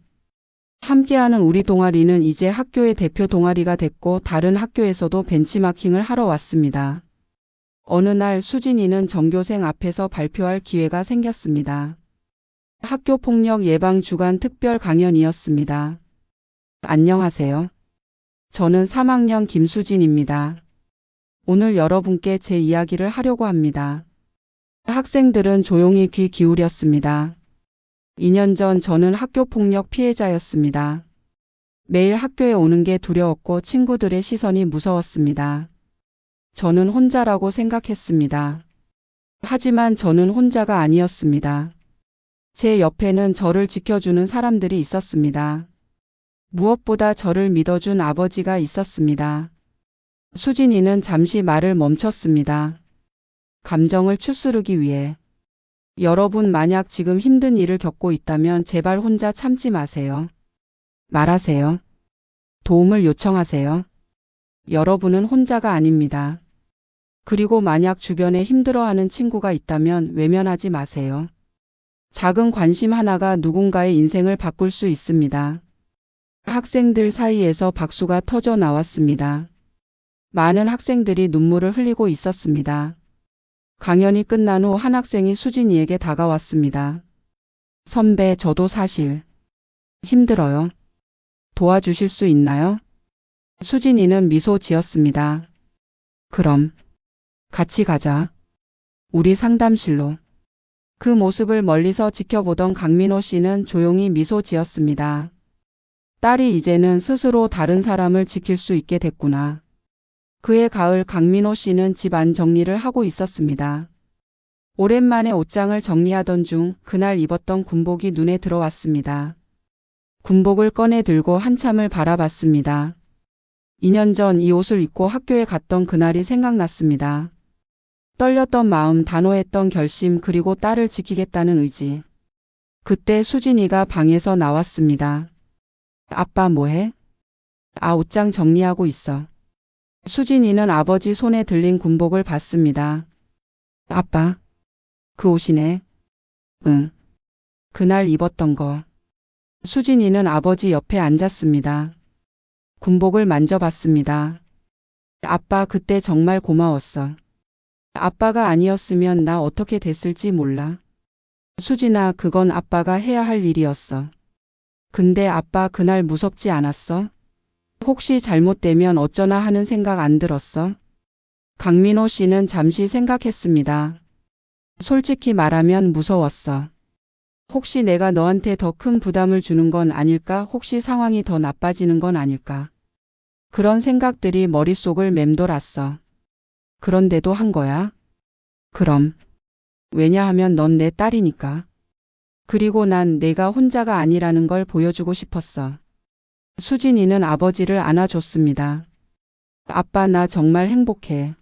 함께하는 우리 동아리는 이제 학교의 대표 동아리가 됐고 다른 학교에서도 벤치마킹을 하러 왔습니다. 어느 날 수진이는 전교생 앞에서 발표할 기회가 생겼습니다. 학교폭력 예방 주간 특별 강연이었습니다. 안녕하세요. 저는 3학년 김수진입니다. 오늘 여러분께 제 이야기를 하려고 합니다. 학생들은 조용히 귀 기울였습니다. 2년 전 저는 학교폭력 피해자였습니다. 매일 학교에 오는 게 두려웠고 친구들의 시선이 무서웠습니다. 저는 혼자라고 생각했습니다. 하지만 저는 혼자가 아니었습니다. 제 옆에는 저를 지켜주는 사람들이 있었습니다. 무엇보다 저를 믿어준 아버지가 있었습니다. 수진이는 잠시 말을 멈췄습니다. 감정을 추스르기 위해. 여러분, 만약 지금 힘든 일을 겪고 있다면 제발 혼자 참지 마세요. 말하세요. 도움을 요청하세요. 여러분은 혼자가 아닙니다. 그리고 만약 주변에 힘들어하는 친구가 있다면 외면하지 마세요. 작은 관심 하나가 누군가의 인생을 바꿀 수 있습니다. 학생들 사이에서 박수가 터져 나왔습니다. 많은 학생들이 눈물을 흘리고 있었습니다. 강연이 끝난 후 한 학생이 수진이에게 다가왔습니다. 선배, 저도 사실 힘들어요. 도와주실 수 있나요? 수진이는 미소 지었습니다. 그럼 같이 가자. 우리 상담실로. 그 모습을 멀리서 지켜보던 강민호 씨는 조용히 미소 지었습니다. 딸이 이제는 스스로 다른 사람을 지킬 수 있게 됐구나. 그해 가을 강민호 씨는 집 안 정리를 하고 있었습니다. 오랜만에 옷장을 정리하던 중 그날 입었던 군복이 눈에 들어왔습니다. 군복을 꺼내 들고 한참을 바라봤습니다. 2년 전 이 옷을 입고 학교에 갔던 그날이 생각났습니다. 떨렸던 마음, 단호했던 결심, 그리고 딸을 지키겠다는 의지. 그때 수진이가 방에서 나왔습니다. 아빠 뭐해? 옷장 정리하고 있어. 수진이는 아버지 손에 들린 군복을 봤습니다. 아빠, 그 옷이네. 응. 그날 입었던 거. 수진이는 아버지 옆에 앉았습니다. 군복을 만져봤습니다. 아빠, 그때 정말 고마웠어. 아빠가 아니었으면 나 어떻게 됐을지 몰라. 수진아, 그건 아빠가 해야 할 일이었어. 근데 아빠, 그날 무섭지 않았어? 혹시 잘못되면 어쩌나 하는 생각 안 들었어? 강민호 씨는 잠시 생각했습니다. 솔직히 말하면 무서웠어. 혹시 내가 너한테 더 큰 부담을 주는 건 아닐까? 혹시 상황이 더 나빠지는 건 아닐까? 그런 생각들이 머릿속을 맴돌았어. 그런데도 한 거야? 그럼. 왜냐하면 넌 내 딸이니까. 그리고 난 내가 혼자가 아니라는 걸 보여주고 싶었어. 수진이는 아버지를 안아줬습니다. 아빠, 나 정말 행복해.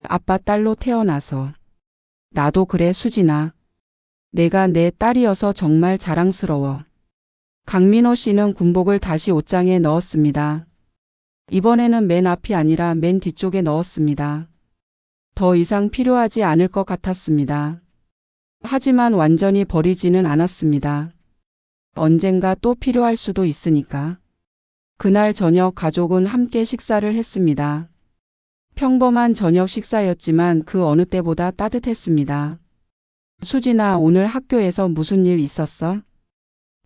아빠 딸로 태어나서. 나도 그래, 수진아. 내가 내 딸이어서 정말 자랑스러워. 강민호 씨는 군복을 다시 옷장에 넣었습니다. 이번에는 맨 앞이 아니라 맨 뒤쪽에 넣었습니다. 더 이상 필요하지 않을 것 같았습니다. 하지만 완전히 버리지는 않았습니다. 언젠가 또 필요할 수도 있으니까. 그날 저녁 가족은 함께 식사를 했습니다. 평범한 저녁 식사였지만 그 어느 때보다 따뜻했습니다. 수진아, 오늘 학교에서 무슨 일 있었어?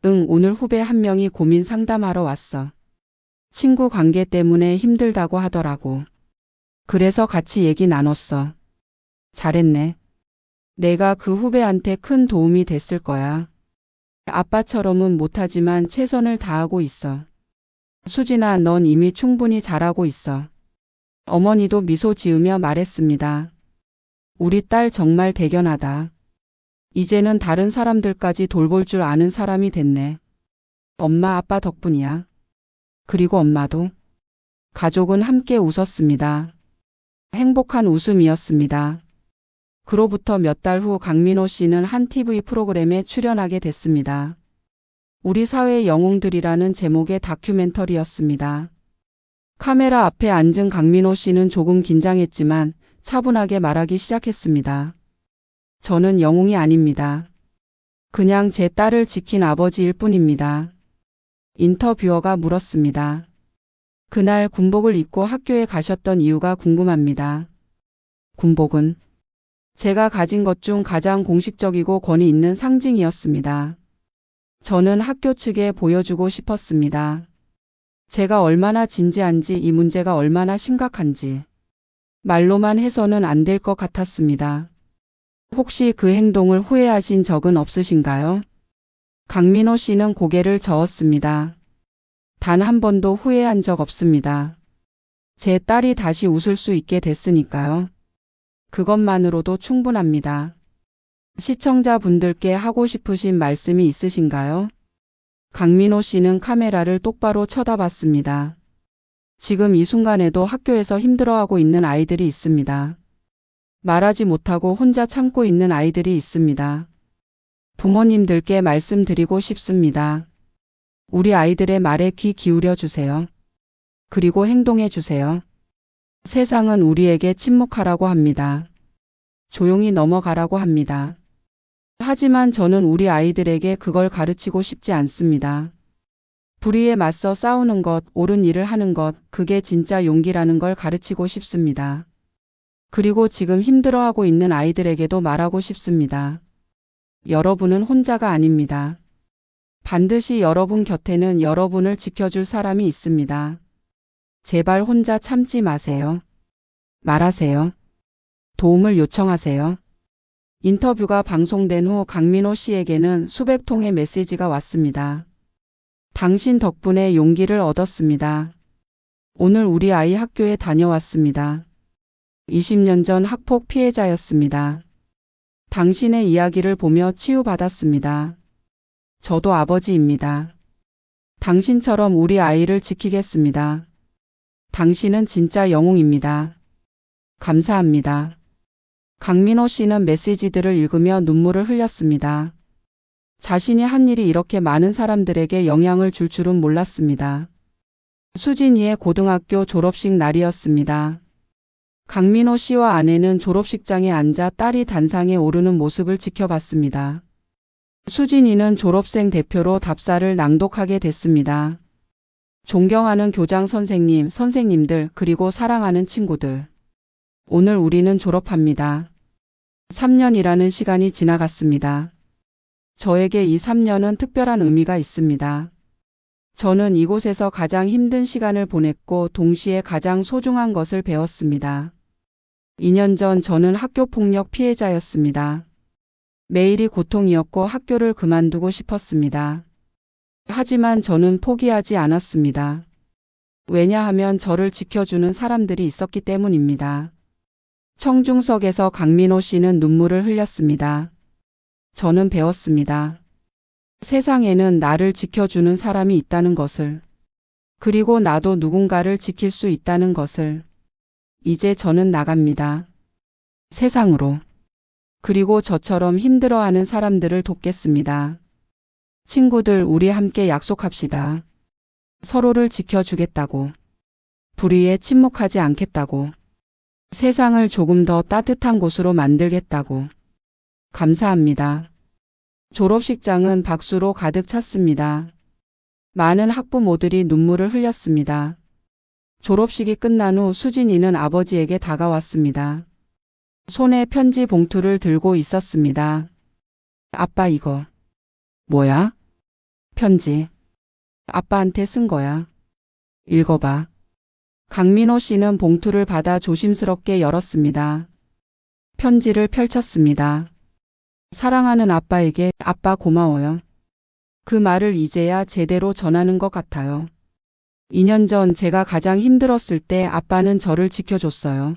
응, 오늘 후배 한 명이 고민 상담하러 왔어. 친구 관계 때문에 힘들다고 하더라고. 그래서 같이 얘기 나눴어. 잘했네. 내가 그 후배한테 큰 도움이 됐을 거야. 아빠처럼은 못하지만 최선을 다하고 있어. 수진아, 넌 이미 충분히 잘하고 있어. 어머니도 미소 지으며 말했습니다. 우리 딸 정말 대견하다. 이제는 다른 사람들까지 돌볼 줄 아는 사람이 됐네. 엄마, 아빠 덕분이야. 그리고 엄마도. 가족은 함께 웃었습니다. 행복한 웃음이었습니다. 그로부터 몇 달 후 강민호 씨는 한 TV 프로그램에 출연하게 됐습니다. 우리 사회의 영웅들이라는 제목의 다큐멘터리였습니다. 카메라 앞에 앉은 강민호 씨는 조금 긴장했지만 차분하게 말하기 시작했습니다. 저는 영웅이 아닙니다. 그냥 제 딸을 지킨 아버지일 뿐입니다. 인터뷰어가 물었습니다. 그날 군복을 입고 학교에 가셨던 이유가 궁금합니다. 군복은 제가 가진 것 중 가장 공식적이고 권위 있는 상징이었습니다. 저는 학교 측에 보여주고 싶었습니다. 제가 얼마나 진지한지, 이 문제가 얼마나 심각한지. 말로만 해서는 안 될 것 같았습니다. 혹시 그 행동을 후회하신 적은 없으신가요? 강민호 씨는 고개를 저었습니다. 단 한 번도 후회한 적 없습니다. 제 딸이 다시 웃을 수 있게 됐으니까요. 그것만으로도 충분합니다. 시청자분들께 하고 싶으신 말씀이 있으신가요? 강민호 씨는 카메라를 똑바로 쳐다봤습니다. 지금 이 순간에도 학교에서 힘들어하고 있는 아이들이 있습니다. 말하지 못하고 혼자 참고 있는 아이들이 있습니다. 부모님들께 말씀드리고 싶습니다. 우리 아이들의 말에 귀 기울여 주세요. 그리고 행동해 주세요. 세상은 우리에게 침묵하라고 합니다. 조용히 넘어가라고 합니다. 하지만 저는 우리 아이들에게 그걸 가르치고 싶지 않습니다. 불의에 맞서 싸우는 것, 옳은 일을 하는 것, 그게 진짜 용기라는 걸 가르치고 싶습니다. 그리고 지금 힘들어하고 있는 아이들에게도 말하고 싶습니다. 여러분은 혼자가 아닙니다. 반드시 여러분 곁에는 여러분을 지켜줄 사람이 있습니다. 제발 혼자 참지 마세요. 말하세요. 도움을 요청하세요. 인터뷰가 방송된 후 강민호 씨에게는 수백 통의 메시지가 왔습니다. 당신 덕분에 용기를 얻었습니다. 오늘 우리 아이 학교에 다녀왔습니다. 20년 전 학폭 피해자였습니다. 당신의 이야기를 보며 치유받았습니다. 저도 아버지입니다. 당신처럼 우리 아이를 지키겠습니다. 당신은 진짜 영웅입니다. 감사합니다. 강민호 씨는 메시지들을 읽으며 눈물을 흘렸습니다. 자신이 한 일이 이렇게 많은 사람들에게 영향을 줄 줄은 몰랐습니다. 수진이의 고등학교 졸업식 날이었습니다. 강민호 씨와 아내는 졸업식장에 앉아 딸이 단상에 오르는 모습을 지켜봤습니다. 수진이는 졸업생 대표로 답사를 낭독하게 됐습니다. 존경하는 교장 선생님, 선생님들, 그리고 사랑하는 친구들. 오늘 우리는 졸업합니다. 3년이라는 시간이 지나갔습니다. 저에게 이 3년은 특별한 의미가 있습니다. 저는 이곳에서 가장 힘든 시간을 보냈고 동시에 가장 소중한 것을 배웠습니다. 2년 전 저는 학교폭력 피해자였습니다. 매일이 고통이었고 학교를 그만두고 싶었습니다. 하지만 저는 포기하지 않았습니다. 왜냐하면 저를 지켜주는 사람들이 있었기 때문입니다. 청중석에서 강민호 씨는 눈물을 흘렸습니다. 저는 배웠습니다. 세상에는 나를 지켜주는 사람이 있다는 것을, 그리고 나도 누군가를 지킬 수 있다는 것을. 이제 저는 나갑니다. 세상으로. 그리고 저처럼 힘들어하는 사람들을 돕겠습니다. 친구들, 우리 함께 약속합시다. 서로를 지켜주겠다고. 불의에 침묵하지 않겠다고. 세상을 조금 더 따뜻한 곳으로 만들겠다고. 감사합니다. 졸업식장은 박수로 가득 찼습니다. 많은 학부모들이 눈물을 흘렸습니다. 졸업식이 끝난 후 수진이는 아버지에게 다가왔습니다. 손에 편지 봉투를 들고 있었습니다. 아빠, 이거 뭐야? 편지. 아빠한테 쓴 거야. 읽어봐. 강민호 씨는 봉투를 받아 조심스럽게 열었습니다. 편지를 펼쳤습니다. 사랑하는 아빠에게, 아빠 고마워요. 그 말을 이제야 제대로 전하는 것 같아요. 2년 전 제가 가장 힘들었을 때 아빠는 저를 지켜줬어요.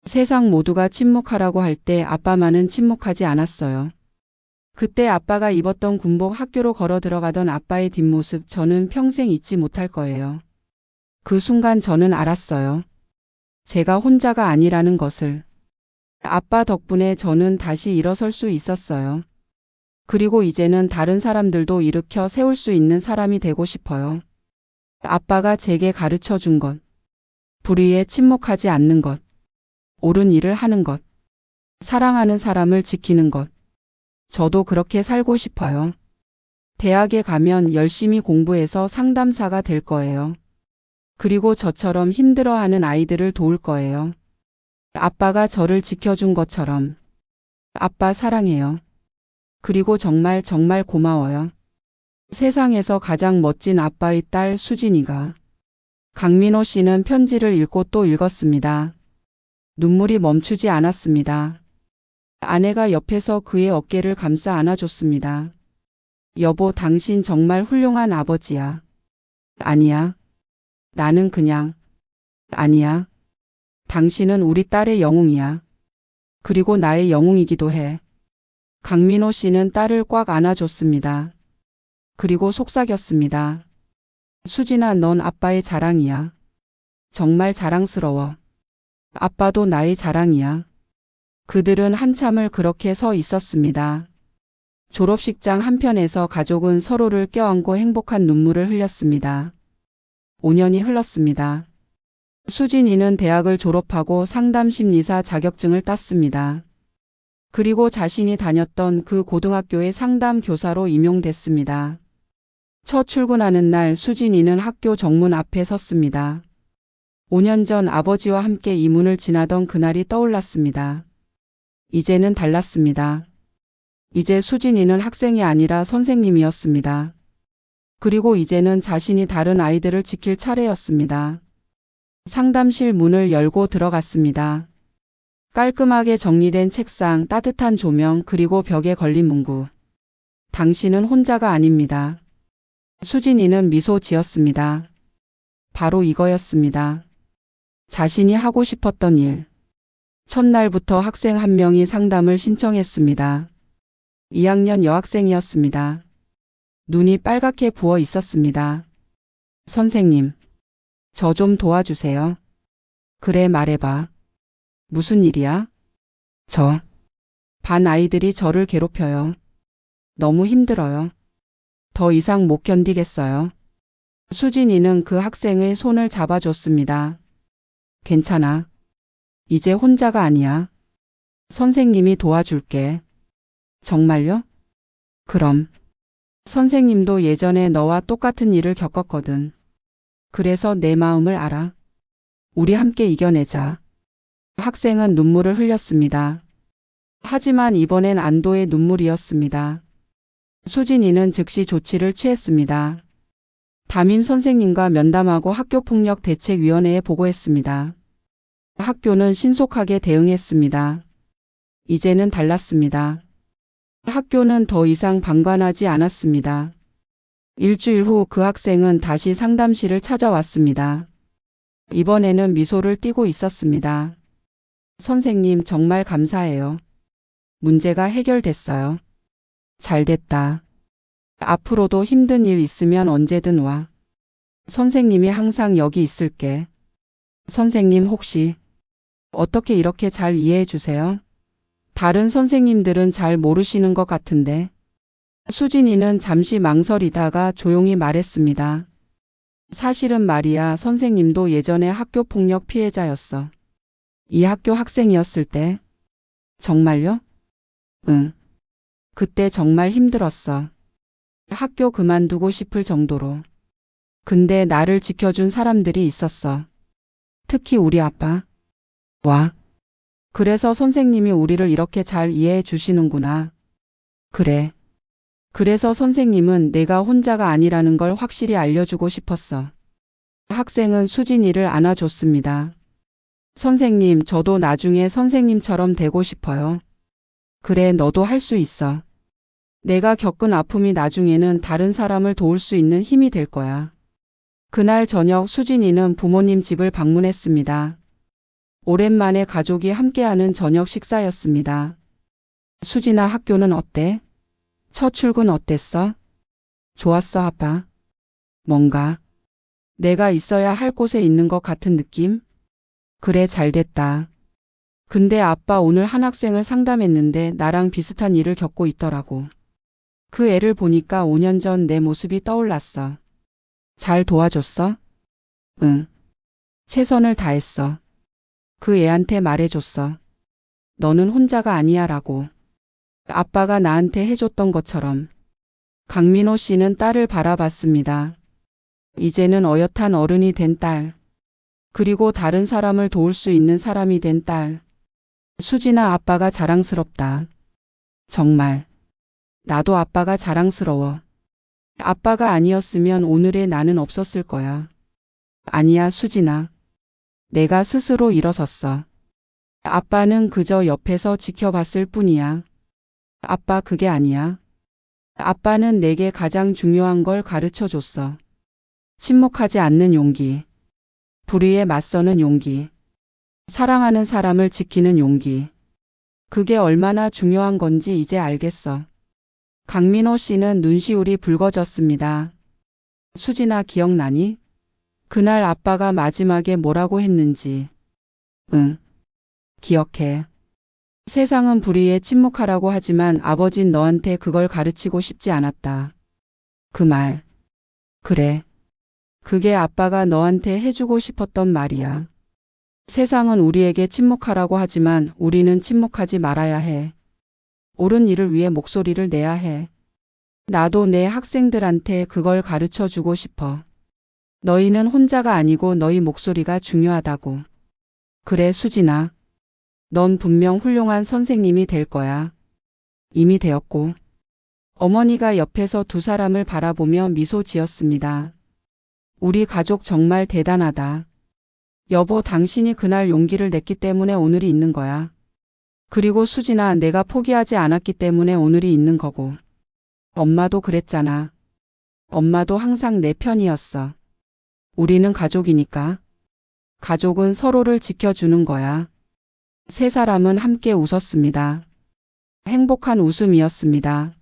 세상 모두가 침묵하라고 할 때 아빠만은 침묵하지 않았어요. 그때 아빠가 입었던 군복 학교로 걸어 들어가던 아빠의 뒷모습 저는 평생 잊지 못할 거예요. 그 순간 저는 알았어요. 제가 혼자가 아니라는 것을. 아빠 덕분에 저는 다시 일어설 수 있었어요. 그리고 이제는 다른 사람들도 일으켜 세울 수 있는 사람이 되고 싶어요. 아빠가 제게 가르쳐 준 것. 불의에 침묵하지 않는 것. 옳은 일을 하는 것. 사랑하는 사람을 지키는 것. 저도 그렇게 살고 싶어요. 대학에 가면 열심히 공부해서 상담사가 될 거예요. 그리고 저처럼 힘들어하는 아이들을 도울 거예요. 아빠가 저를 지켜준 것처럼. 아빠 사랑해요. 그리고 정말 정말 고마워요. 세상에서 가장 멋진 아빠의 딸 수진이가. 강민호 씨는 편지를 읽고 또 읽었습니다. 눈물이 멈추지 않았습니다. 아내가 옆에서 그의 어깨를 감싸 안아줬습니다. 여보, 당신 정말 훌륭한 아버지야. 아니야. 나는 그냥. 아니야. 당신은 우리 딸의 영웅이야. 그리고 나의 영웅이기도 해. 강민호 씨는 딸을 꽉 안아줬습니다. 그리고 속삭였습니다. 수진아, 넌 아빠의 자랑이야. 정말 자랑스러워. 아빠도 나의 자랑이야. 그들은 한참을 그렇게 서 있었습니다. 졸업식장 한편에서 가족은 서로를 껴안고 행복한 눈물을 흘렸습니다. 5년이 흘렀습니다. 수진이는 대학을 졸업하고 상담심리사 자격증을 땄습니다. 그리고 자신이 다녔던 그 고등학교의 상담 교사로 임용됐습니다. 첫 출근하는 날 수진이는 학교 정문 앞에 섰습니다. 5년 전 아버지와 함께 이 문을 지나던 그날이 떠올랐습니다. 이제는 달랐습니다. 이제 수진이는 학생이 아니라 선생님이었습니다. 그리고 이제는 자신이 다른 아이들을 지킬 차례였습니다. 상담실 문을 열고 들어갔습니다. 깔끔하게 정리된 책상, 따뜻한 조명, 그리고 벽에 걸린 문구. 당신은 혼자가 아닙니다. 수진이는 미소 지었습니다. 바로 이거였습니다. 자신이 하고 싶었던 일. 첫날부터 학생 한 명이 상담을 신청했습니다. 2학년 여학생이었습니다. 눈이 빨갛게 부어 있었습니다. 선생님, 저 좀 도와주세요. 그래, 말해봐. 무슨 일이야? 반 아이들이 저를 괴롭혀요. 너무 힘들어요. 더 이상 못 견디겠어요. 수진이는 그 학생의 손을 잡아줬습니다. 괜찮아. 이제 혼자가 아니야. 선생님이 도와줄게. 정말요? 그럼. 선생님도 예전에 너와 똑같은 일을 겪었거든. 그래서 내 마음을 알아. 우리 함께 이겨내자. 학생은 눈물을 흘렸습니다. 하지만 이번엔 안도의 눈물이었습니다. 수진이는 즉시 조치를 취했습니다. 담임 선생님과 면담하고 학교폭력 대책위원회에 보고했습니다. 학교는 신속하게 대응했습니다. 이제는 달랐습니다. 학교는 더 이상 방관하지 않았습니다. 일주일 후 그 학생은 다시 상담실을 찾아왔습니다. 이번에는 미소를 띠고 있었습니다. 선생님, 정말 감사해요. 문제가 해결됐어요. 잘됐다. 앞으로도 힘든 일 있으면 언제든 와. 선생님이 항상 여기 있을게. 선생님, 혹시 어떻게 이렇게 잘 이해해 주세요? 다른 선생님들은 잘 모르시는 것 같은데. 수진이는 잠시 망설이다가 조용히 말했습니다. 사실은 말이야, 선생님도 예전에 학교폭력 피해자였어. 이 학교 학생이었을 때. 정말요? 응. 그때 정말 힘들었어. 학교 그만두고 싶을 정도로. 근데 나를 지켜준 사람들이 있었어. 특히 우리 아빠. 와. 그래서 선생님이 우리를 이렇게 잘 이해해 주시는구나. 그래. 그래서 선생님은 내가 혼자가 아니라는 걸 확실히 알려주고 싶었어. 학생은 수진이를 안아줬습니다. 선생님, 저도 나중에 선생님처럼 되고 싶어요. 그래, 너도 할 수 있어. 내가 겪은 아픔이 나중에는 다른 사람을 도울 수 있는 힘이 될 거야. 그날 저녁 수진이는 부모님 집을 방문했습니다. 오랜만에 가족이 함께하는 저녁 식사였습니다. 수진아, 학교는 어때? 첫 출근 어땠어? 좋았어, 아빠. 뭔가 내가 있어야 할 곳에 있는 것 같은 느낌? 그래, 잘 됐다. 근데 아빠 오늘 한 학생을 상담했는데 나랑 비슷한 일을 겪고 있더라고. 그 애를 보니까 5년 전 내 모습이 떠올랐어. 잘 도와줬어? 응. 최선을 다했어. 그 애한테 말해줬어. 너는 혼자가 아니야 라고. 아빠가 나한테 해줬던 것처럼. 강민호 씨는 딸을 바라봤습니다. 이제는 어엿한 어른이 된 딸. 그리고 다른 사람을 도울 수 있는 사람이 된 딸. 수진아, 아빠가 자랑스럽다. 정말. 나도 아빠가 자랑스러워. 아빠가 아니었으면 오늘의 나는 없었을 거야. 아니야, 수진아. 내가 스스로 일어섰어. 아빠는 그저 옆에서 지켜봤을 뿐이야. 아빠, 그게 아니야. 아빠는 내게 가장 중요한 걸 가르쳐 줬어. 침묵하지 않는 용기. 불의에 맞서는 용기. 사랑하는 사람을 지키는 용기. 그게 얼마나 중요한 건지 이제 알겠어. 강민호 씨는 눈시울이 붉어졌습니다. 수진아, 기억나니? 그날 아빠가 마지막에 뭐라고 했는지. 응. 기억해. 세상은 불의에 침묵하라고 하지만 아버진 너한테 그걸 가르치고 싶지 않았다. 그 말. 그래. 그게 아빠가 너한테 해주고 싶었던 말이야. 세상은 우리에게 침묵하라고 하지만 우리는 침묵하지 말아야 해. 옳은 일을 위해 목소리를 내야 해. 나도 내 학생들한테 그걸 가르쳐 주고 싶어. 너희는 혼자가 아니고 너희 목소리가 중요하다고. 그래, 수진아. 넌 분명 훌륭한 선생님이 될 거야. 이미 되었고. 어머니가 옆에서 두 사람을 바라보며 미소 지었습니다. 우리 가족 정말 대단하다. 여보, 당신이 그날 용기를 냈기 때문에 오늘이 있는 거야. 그리고 수진아, 내가 포기하지 않았기 때문에 오늘이 있는 거고. 엄마도 그랬잖아. 엄마도 항상 내 편이었어. 우리는 가족이니까. 가족은 서로를 지켜주는 거야. 세 사람은 함께 웃었습니다. 행복한 웃음이었습니다.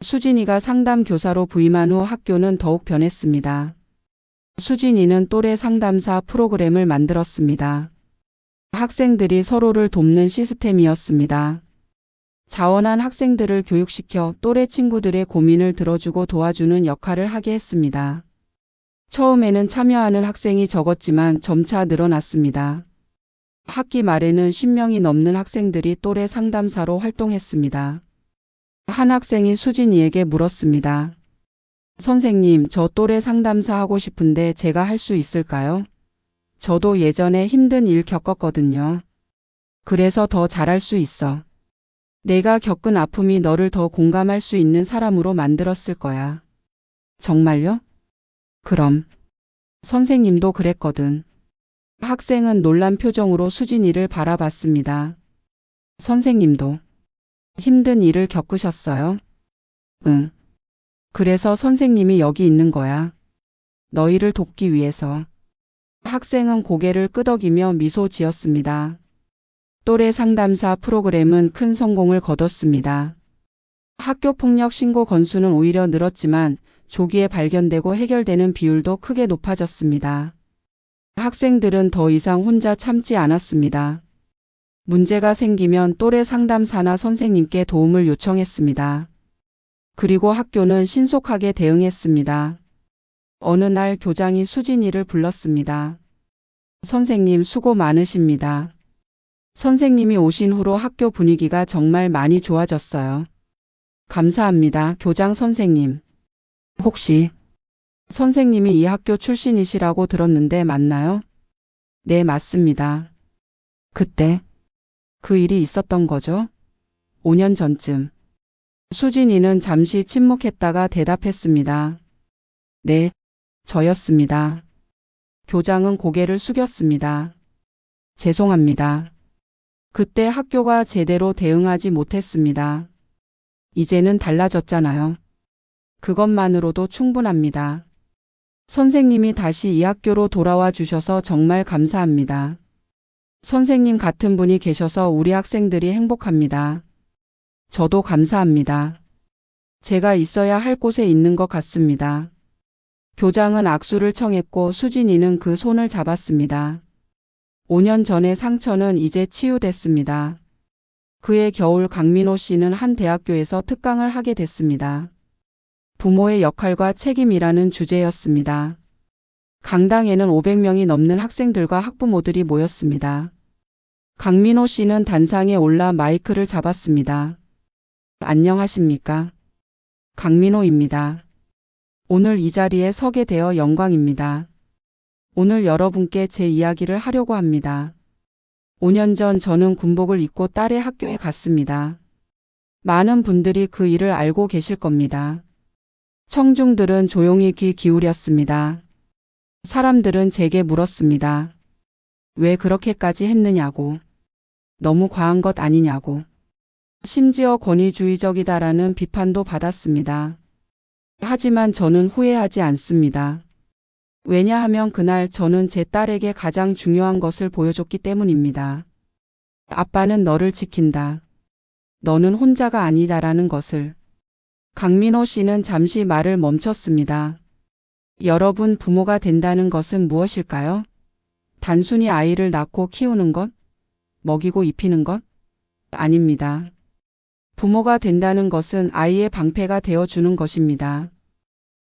수진이가 상담 교사로 부임한 후 학교는 더욱 변했습니다. 수진이는 또래 상담사 프로그램을 만들었습니다. 학생들이 서로를 돕는 시스템이었습니다. 자원한 학생들을 교육시켜 또래 친구들의 고민을 들어주고 도와주는 역할을 하게 했습니다. 처음에는 참여하는 학생이 적었지만 점차 늘어났습니다. 학기 말에는 10명이 넘는 학생들이 또래 상담사로 활동했습니다. 한 학생이 수진이에게 물었습니다. 선생님, 저 또래 상담사 하고 싶은데 제가 할 수 있을까요? 저도 예전에 힘든 일 겪었거든요. 그래서 더 잘할 수 있어. 내가 겪은 아픔이 너를 더 공감할 수 있는 사람으로 만들었을 거야. 정말요? 그럼. 선생님도 그랬거든. 학생은 놀란 표정으로 수진이를 바라봤습니다. 선생님도 힘든 일을 겪으셨어요? 응. 그래서 선생님이 여기 있는 거야. 너희를 돕기 위해서. 학생은 고개를 끄덕이며 미소 지었습니다. 또래 상담사 프로그램은 큰 성공을 거뒀습니다. 학교폭력 신고 건수는 오히려 늘었지만 조기에 발견되고 해결되는 비율도 크게 높아졌습니다. 학생들은 더 이상 혼자 참지 않았습니다. 문제가 생기면 또래 상담사나 선생님께 도움을 요청했습니다. 그리고 학교는 신속하게 대응했습니다. 어느 날 교장이 수진이를 불렀습니다. 선생님, 수고 많으십니다. 선생님이 오신 후로 학교 분위기가 정말 많이 좋아졌어요. 감사합니다, 교장 선생님. 혹시 선생님이 이 학교 출신이시라고 들었는데 맞나요? 네, 맞습니다. 그때 그 일이 있었던 거죠? 5년 전쯤. 수진이는 잠시 침묵했다가 대답했습니다. 네, 저였습니다. 교장은 고개를 숙였습니다. 죄송합니다. 그때 학교가 제대로 대응하지 못했습니다. 이제는 달라졌잖아요. 그것만으로도 충분합니다. 선생님이 다시 이 학교로 돌아와 주셔서 정말 감사합니다. 선생님 같은 분이 계셔서 우리 학생들이 행복합니다. 저도 감사합니다. 제가 있어야 할 곳에 있는 것 같습니다. 교장은 악수를 청했고 수진이는 그 손을 잡았습니다. 5년 전의 상처는 이제 치유됐습니다. 그해 겨울 강민호 씨는 한 대학교에서 특강을 하게 됐습니다. 부모의 역할과 책임이라는 주제였습니다. 강당에는 500명이 넘는 학생들과 학부모들이 모였습니다. 강민호 씨는 단상에 올라 마이크를 잡았습니다. 안녕하십니까? 강민호입니다. 오늘 이 자리에 서게 되어 영광입니다. 오늘 여러분께 제 이야기를 하려고 합니다. 5년 전 저는 군복을 입고 딸의 학교에 갔습니다. 많은 분들이 그 일을 알고 계실 겁니다. 청중들은 조용히 귀 기울였습니다. 사람들은 제게 물었습니다. 왜 그렇게까지 했느냐고. 너무 과한 것 아니냐고. 심지어 권위주의적이다라는 비판도 받았습니다. 하지만 저는 후회하지 않습니다. 왜냐하면 그날 저는 제 딸에게 가장 중요한 것을 보여줬기 때문입니다. 아빠는 너를 지킨다. 너는 혼자가 아니다라는 것을. 강민호 씨는 잠시 말을 멈췄습니다. 여러분, 부모가 된다는 것은 무엇일까요? 단순히 아이를 낳고 키우는 것? 먹이고 입히는 것? 아닙니다. 부모가 된다는 것은 아이의 방패가 되어주는 것입니다.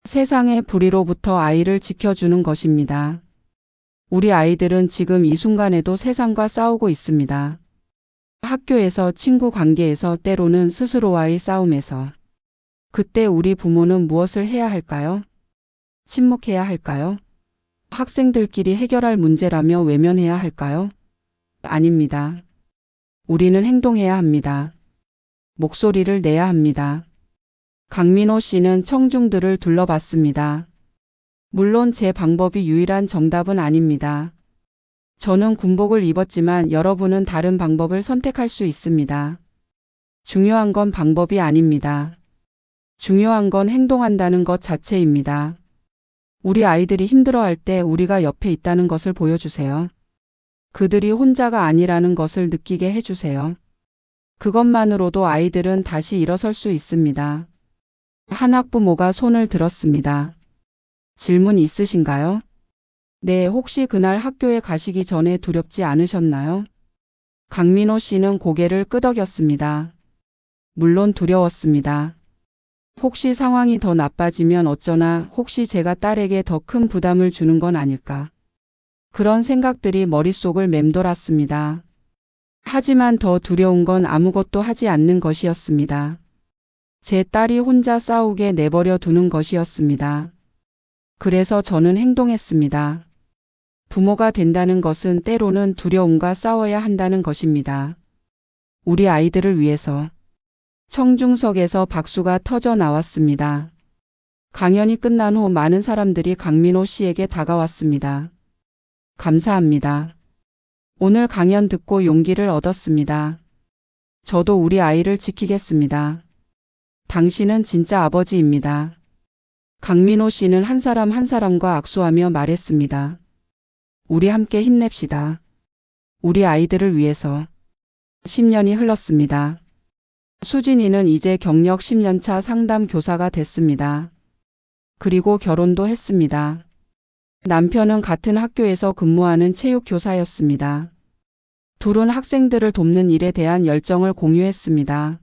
세상의 불의로부터 아이를 지켜주는 것입니다. 우리 아이들은 지금 이 순간에도 세상과 싸우고 있습니다. 학교에서, 친구 관계에서, 때로는 스스로와의 싸움에서. 그때 우리 부모는 무엇을 해야 할까요? 침묵해야 할까요? 학생들끼리 해결할 문제라며 외면해야 할까요? 아닙니다. 우리는 행동해야 합니다. 목소리를 내야 합니다. 강민호 씨는 청중들을 둘러봤습니다. 물론 제 방법이 유일한 정답은 아닙니다. 저는 군복을 입었지만 여러분은 다른 방법을 선택할 수 있습니다. 중요한 건 방법이 아닙니다. 중요한 건 행동한다는 것 자체입니다. 우리 아이들이 힘들어할 때 우리가 옆에 있다는 것을 보여주세요. 그들이 혼자가 아니라는 것을 느끼게 해주세요. 그것만으로도 아이들은 다시 일어설 수 있습니다. 한 학부모가 손을 들었습니다. 질문 있으신가요? 네, 혹시 그날 학교에 가시기 전에 두렵지 않으셨나요? 강민호 씨는 고개를 끄덕였습니다. 물론 두려웠습니다. 혹시 상황이 더 나빠지면 어쩌나, 혹시 제가 딸에게 더 큰 부담을 주는 건 아닐까. 그런 생각들이 머릿속을 맴돌았습니다. 하지만 더 두려운 건 아무것도 하지 않는 것이었습니다. 제 딸이 혼자 싸우게 내버려 두는 것이었습니다. 그래서 저는 행동했습니다. 부모가 된다는 것은 때로는 두려움과 싸워야 한다는 것입니다. 우리 아이들을 위해서. 청중석에서 박수가 터져 나왔습니다. 강연이 끝난 후 많은 사람들이 강민호 씨에게 다가왔습니다. 감사합니다. 오늘 강연 듣고 용기를 얻었습니다. 저도 우리 아이를 지키겠습니다. 당신은 진짜 아버지입니다. 강민호 씨는 한 사람 한 사람과 악수하며 말했습니다. 우리 함께 힘냅시다. 우리 아이들을 위해서. 10년이 흘렀습니다. 수진이는 이제 경력 10년차 상담 교사가 됐습니다. 그리고 결혼도 했습니다. 남편은 같은 학교에서 근무하는 체육 교사였습니다. 둘은 학생들을 돕는 일에 대한 열정을 공유했습니다.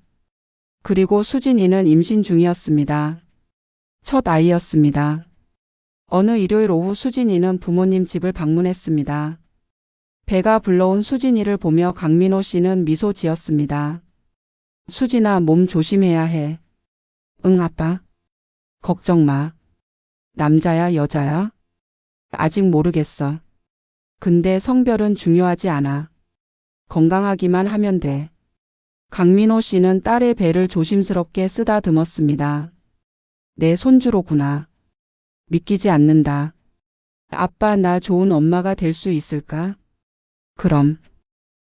그리고 수진이는 임신 중이었습니다. 첫 아이였습니다. 어느 일요일 오후 수진이는 부모님 집을 방문했습니다. 배가 불러온 수진이를 보며 강민호 씨는 미소 지었습니다. 수진아, 몸 조심해야 해. 응, 아빠. 걱정 마. 남자야, 여자야? 아직 모르겠어. 근데 성별은 중요하지 않아. 건강하기만 하면 돼. 강민호 씨는 딸의 배를 조심스럽게 쓰다듬었습니다. 내 손주로구나. 믿기지 않는다. 아빠, 나 좋은 엄마가 될 수 있을까? 그럼.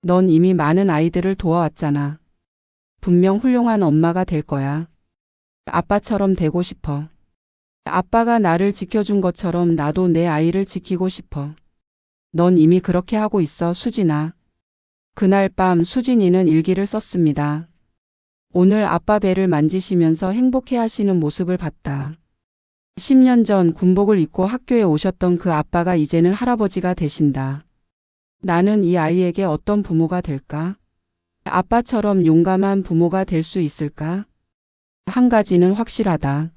넌 이미 많은 아이들을 도와왔잖아. 분명 훌륭한 엄마가 될 거야. 아빠처럼 되고 싶어. 아빠가 나를 지켜준 것처럼 나도 내 아이를 지키고 싶어. 넌 이미 그렇게 하고 있어, 수진아. 그날 밤 수진이는 일기를 썼습니다. 오늘 아빠 배를 만지시면서 행복해 하시는 모습을 봤다. 10년 전 군복을 입고 학교에 오셨던 그 아빠가 이제는 할아버지가 되신다. 나는 이 아이에게 어떤 부모가 될까? 아빠처럼 용감한 부모가 될 수 있을까? 한 가지는 확실하다.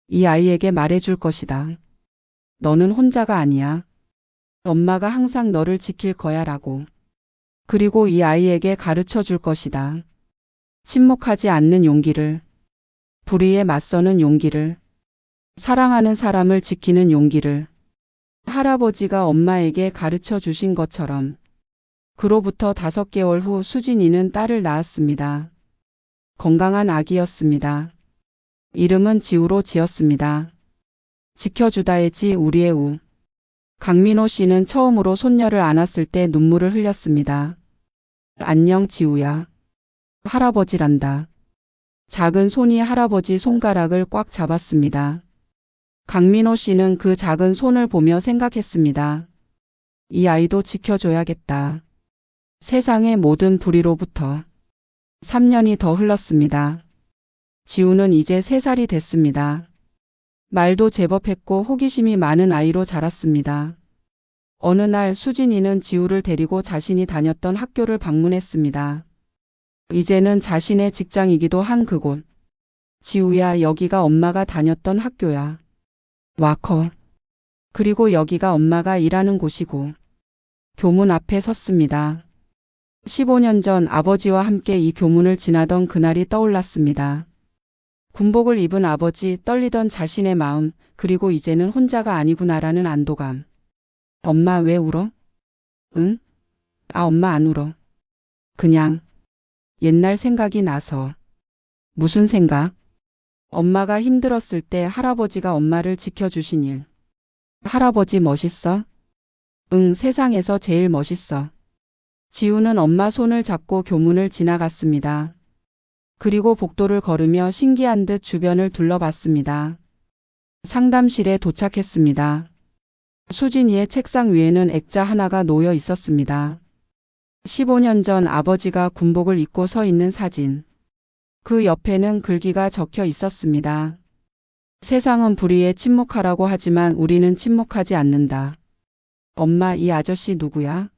이 아이에게 말해줄 것이다. 너는 혼자가 아니야. 엄마가 항상 너를 지킬 거야 라고. 그리고 이 아이에게 가르쳐 줄 것이다. 침묵하지 않는 용기를, 불의에 맞서는 용기를, 사랑하는 사람을 지키는 용기를, 할아버지가 엄마에게 가르쳐 주신 것처럼. 그로부터 5개월 후 수진이는 딸을 낳았습니다. 건강한 아기였습니다. 이름은 지우로 지었습니다. 지켜주다의 지, 우리의 우. 강민호 씨는 처음으로 손녀를 안았을 때 눈물을 흘렸습니다. 안녕 지우야. 할아버지란다. 작은 손이 할아버지 손가락을 꽉 잡았습니다. 강민호 씨는 그 작은 손을 보며 생각했습니다. 이 아이도 지켜줘야겠다. 세상의 모든 불의로부터 3년이 더 흘렀습니다. 지우는 이제 3살이 됐습니다. 말도 제법 했고 호기심이 많은 아이로 자랐습니다. 어느 날 수진이는 지우를 데리고 자신이 다녔던 학교를 방문했습니다. 이제는 자신의 직장이기도 한 그곳. 지우야, 여기가 엄마가 다녔던 학교야. 와 커. 그리고 여기가 엄마가 일하는 곳이고. 교문 앞에 섰습니다. 15년 전 아버지와 함께 이 교문을 지나던 그날이 떠올랐습니다. 군복을 입은 아버지, 떨리던 자신의 마음, 그리고 이제는 혼자가 아니구나라는 안도감. 엄마 왜 울어? 응? 엄마 안 울어. 그냥 옛날 생각이 나서. 무슨 생각? 엄마가 힘들었을 때 할아버지가 엄마를 지켜주신 일. 할아버지 멋있어? 응, 세상에서 제일 멋있어. 지우는 엄마 손을 잡고 교문을 지나갔습니다. 그리고 복도를 걸으며 신기한 듯 주변을 둘러봤습니다. 상담실에 도착했습니다. 수진이의 책상 위에는 액자 하나가 놓여 있었습니다. 15년 전 아버지가 군복을 입고 서 있는 사진. 그 옆에는 글귀가 적혀 있었습니다. 세상은 불의에 침묵하라고 하지만 우리는 침묵하지 않는다. 엄마, 이 아저씨 누구야?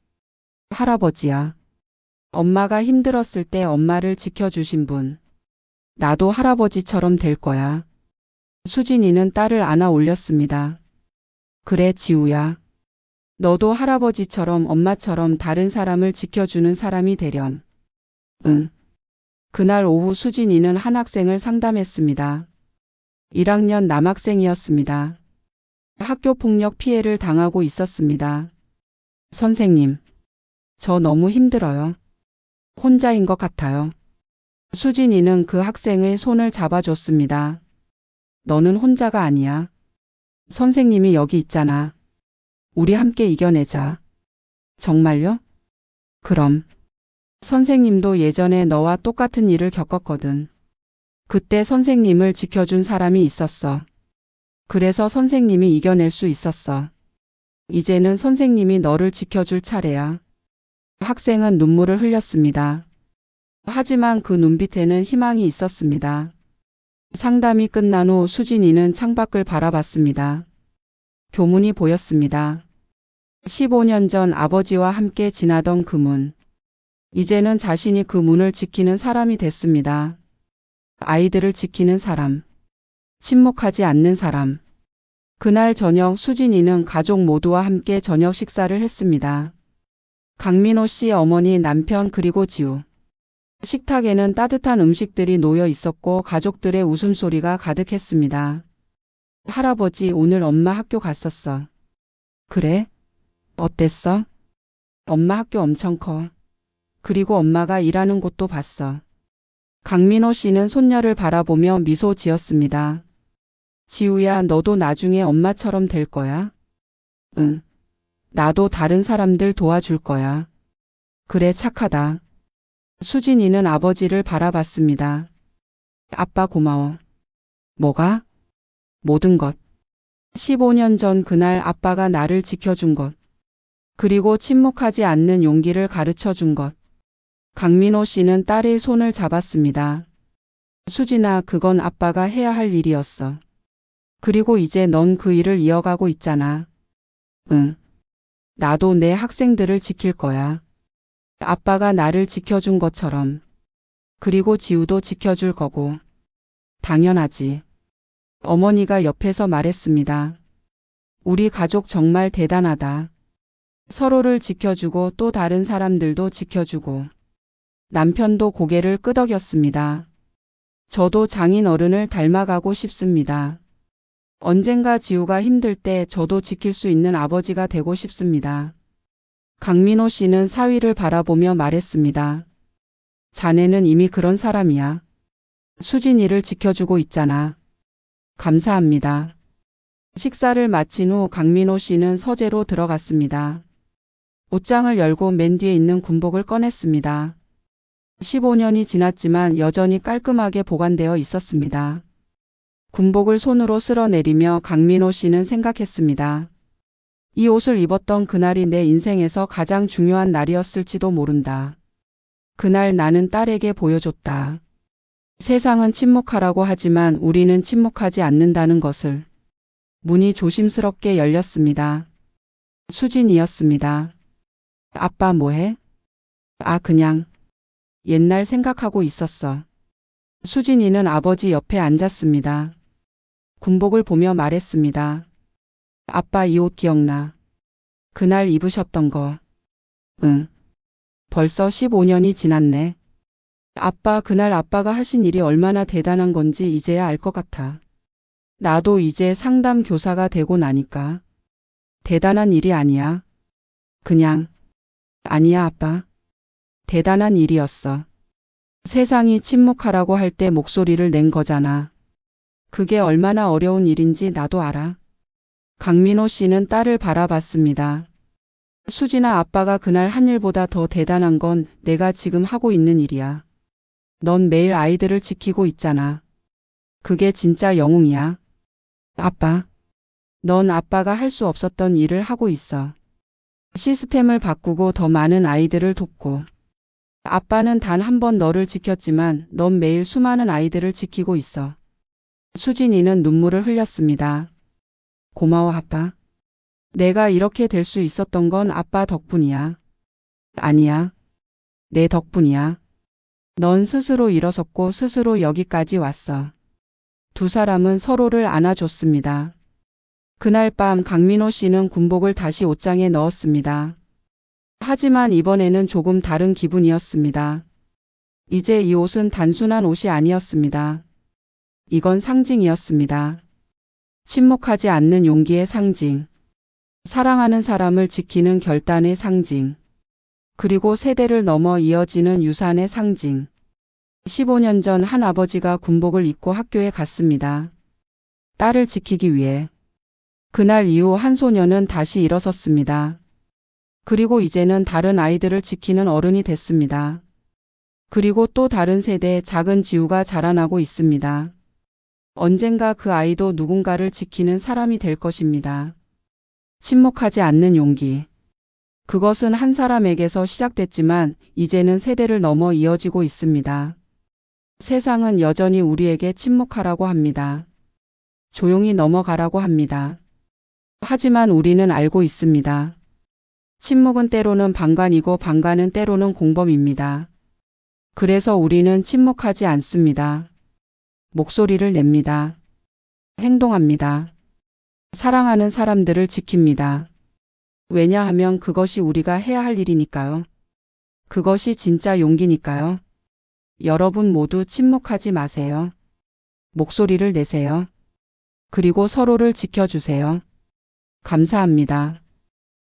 할아버지야. 엄마가 힘들었을 때 엄마를 지켜주신 분. 나도 할아버지처럼 될 거야. 수진이는 딸을 안아 올렸습니다. 그래, 지우야. 너도 할아버지처럼 엄마처럼 다른 사람을 지켜주는 사람이 되렴. 응. 그날 오후 수진이는 한 학생을 상담했습니다. 1학년 남학생이었습니다. 학교 폭력 피해를 당하고 있었습니다. 선생님, 저 너무 힘들어요. 혼자인 것 같아요. 수진이는 그 학생의 손을 잡아줬습니다. 너는 혼자가 아니야. 선생님이 여기 있잖아. 우리 함께 이겨내자. 정말요? 그럼. 선생님도 예전에 너와 똑같은 일을 겪었거든. 그때 선생님을 지켜준 사람이 있었어. 그래서 선생님이 이겨낼 수 있었어. 이제는 선생님이 너를 지켜줄 차례야. 학생은 눈물을 흘렸습니다. 하지만 그 눈빛에는 희망이 있었습니다. 상담이 끝난 후 수진이는 창밖을 바라봤습니다. 교문이 보였습니다. 15년 전 아버지와 함께 지나던 그 문. 이제는 자신이 그 문을 지키는 사람이 됐습니다. 아이들을 지키는 사람. 침묵하지 않는 사람. 그날 저녁 수진이는 가족 모두와 함께 저녁 식사를 했습니다. 강민호 씨 어머니, 남편 그리고 지우. 식탁에는 따뜻한 음식들이 놓여 있었고 가족들의 웃음소리가 가득했습니다. 할아버지, 오늘 엄마 학교 갔었어. 그래? 어땠어? 엄마 학교 엄청 커. 그리고 엄마가 일하는 곳도 봤어. 강민호 씨는 손녀를 바라보며 미소 지었습니다. 지우야, 너도 나중에 엄마처럼 될 거야? 응. 나도 다른 사람들 도와줄 거야. 그래, 착하다. 수진이는 아버지를 바라봤습니다. 아빠 고마워. 뭐가? 모든 것. 15년 전 그날 아빠가 나를 지켜준 것. 그리고 침묵하지 않는 용기를 가르쳐 준 것. 강민호 씨는 딸의 손을 잡았습니다. 수진아, 그건 아빠가 해야 할 일이었어. 그리고 이제 넌 그 일을 이어가고 있잖아. 응. 나도 내 학생들을 지킬 거야. 아빠가 나를 지켜준 것처럼. 그리고 지우도 지켜줄 거고. 당연하지. 어머니가 옆에서 말했습니다. 우리 가족 정말 대단하다. 서로를 지켜주고 또 다른 사람들도 지켜주고. 남편도 고개를 끄덕였습니다. 저도 장인 어른을 닮아가고 싶습니다. 언젠가 지우가 힘들 때 저도 지킬 수 있는 아버지가 되고 싶습니다. 강민호 씨는 사위를 바라보며 말했습니다. 자네는 이미 그런 사람이야. 수진이를 지켜주고 있잖아. 감사합니다. 식사를 마친 후 강민호 씨는 서재로 들어갔습니다. 옷장을 열고 맨 뒤에 있는 군복을 꺼냈습니다. 15년이 지났지만 여전히 깔끔하게 보관되어 있었습니다. 군복을 손으로 쓸어내리며 강민호 씨는 생각했습니다. 이 옷을 입었던 그날이 내 인생에서 가장 중요한 날이었을지도 모른다. 그날 나는 딸에게 보여줬다. 세상은 침묵하라고 하지만 우리는 침묵하지 않는다는 것을. 문이 조심스럽게 열렸습니다. 수진이었습니다. 아빠 뭐해? 그냥. 옛날 생각하고 있었어. 수진이는 아버지 옆에 앉았습니다. 군복을 보며 말했습니다. 아빠 이 옷 기억나? 그날 입으셨던 거. 응. 벌써 15년이 지났네. 아빠, 그날 아빠가 하신 일이 얼마나 대단한 건지 이제야 알 것 같아. 나도 이제 상담 교사가 되고 나니까. 대단한 일이 아니야. 그냥. 아니야, 아빠. 대단한 일이었어. 세상이 침묵하라고 할 때 목소리를 낸 거잖아. 그게 얼마나 어려운 일인지 나도 알아. 강민호 씨는 딸을 바라봤습니다. 수진아, 아빠가 그날 한 일보다 더 대단한 건 내가 지금 하고 있는 일이야. 넌 매일 아이들을 지키고 있잖아. 그게 진짜 영웅이야. 아빠. 넌 아빠가 할 수 없었던 일을 하고 있어. 시스템을 바꾸고 더 많은 아이들을 돕고. 아빠는 단 한 번 너를 지켰지만 넌 매일 수많은 아이들을 지키고 있어. 수진이는 눈물을 흘렸습니다. 고마워, 아빠. 내가 이렇게 될 수 있었던 건 아빠 덕분이야. 아니야. 내 덕분이야. 넌 스스로 일어섰고 스스로 여기까지 왔어. 두 사람은 서로를 안아줬습니다. 그날 밤 강민호 씨는 군복을 다시 옷장에 넣었습니다. 하지만 이번에는 조금 다른 기분이었습니다. 이제 이 옷은 단순한 옷이 아니었습니다. 이건 상징이었습니다. 침묵하지 않는 용기의 상징. 사랑하는 사람을 지키는 결단의 상징. 그리고 세대를 넘어 이어지는 유산의 상징. 15년 전 한 아버지가 군복을 입고 학교에 갔습니다. 딸을 지키기 위해. 그날 이후 한 소녀는 다시 일어섰습니다. 그리고 이제는 다른 아이들을 지키는 어른이 됐습니다. 그리고 또 다른 세대의 작은 지우가 자라나고 있습니다. 언젠가 그 아이도 누군가를 지키는 사람이 될 것입니다. 침묵하지 않는 용기. 그것은 한 사람에게서 시작됐지만 이제는 세대를 넘어 이어지고 있습니다. 세상은 여전히 우리에게 침묵하라고 합니다. 조용히 넘어가라고 합니다. 하지만 우리는 알고 있습니다. 침묵은 때로는 방관이고 방관은 때로는 공범입니다. 그래서 우리는 침묵하지 않습니다. 목소리를 냅니다. 행동합니다. 사랑하는 사람들을 지킵니다. 왜냐하면 그것이 우리가 해야 할 일이니까요. 그것이 진짜 용기니까요. 여러분 모두 침묵하지 마세요. 목소리를 내세요. 그리고 서로를 지켜주세요. 감사합니다.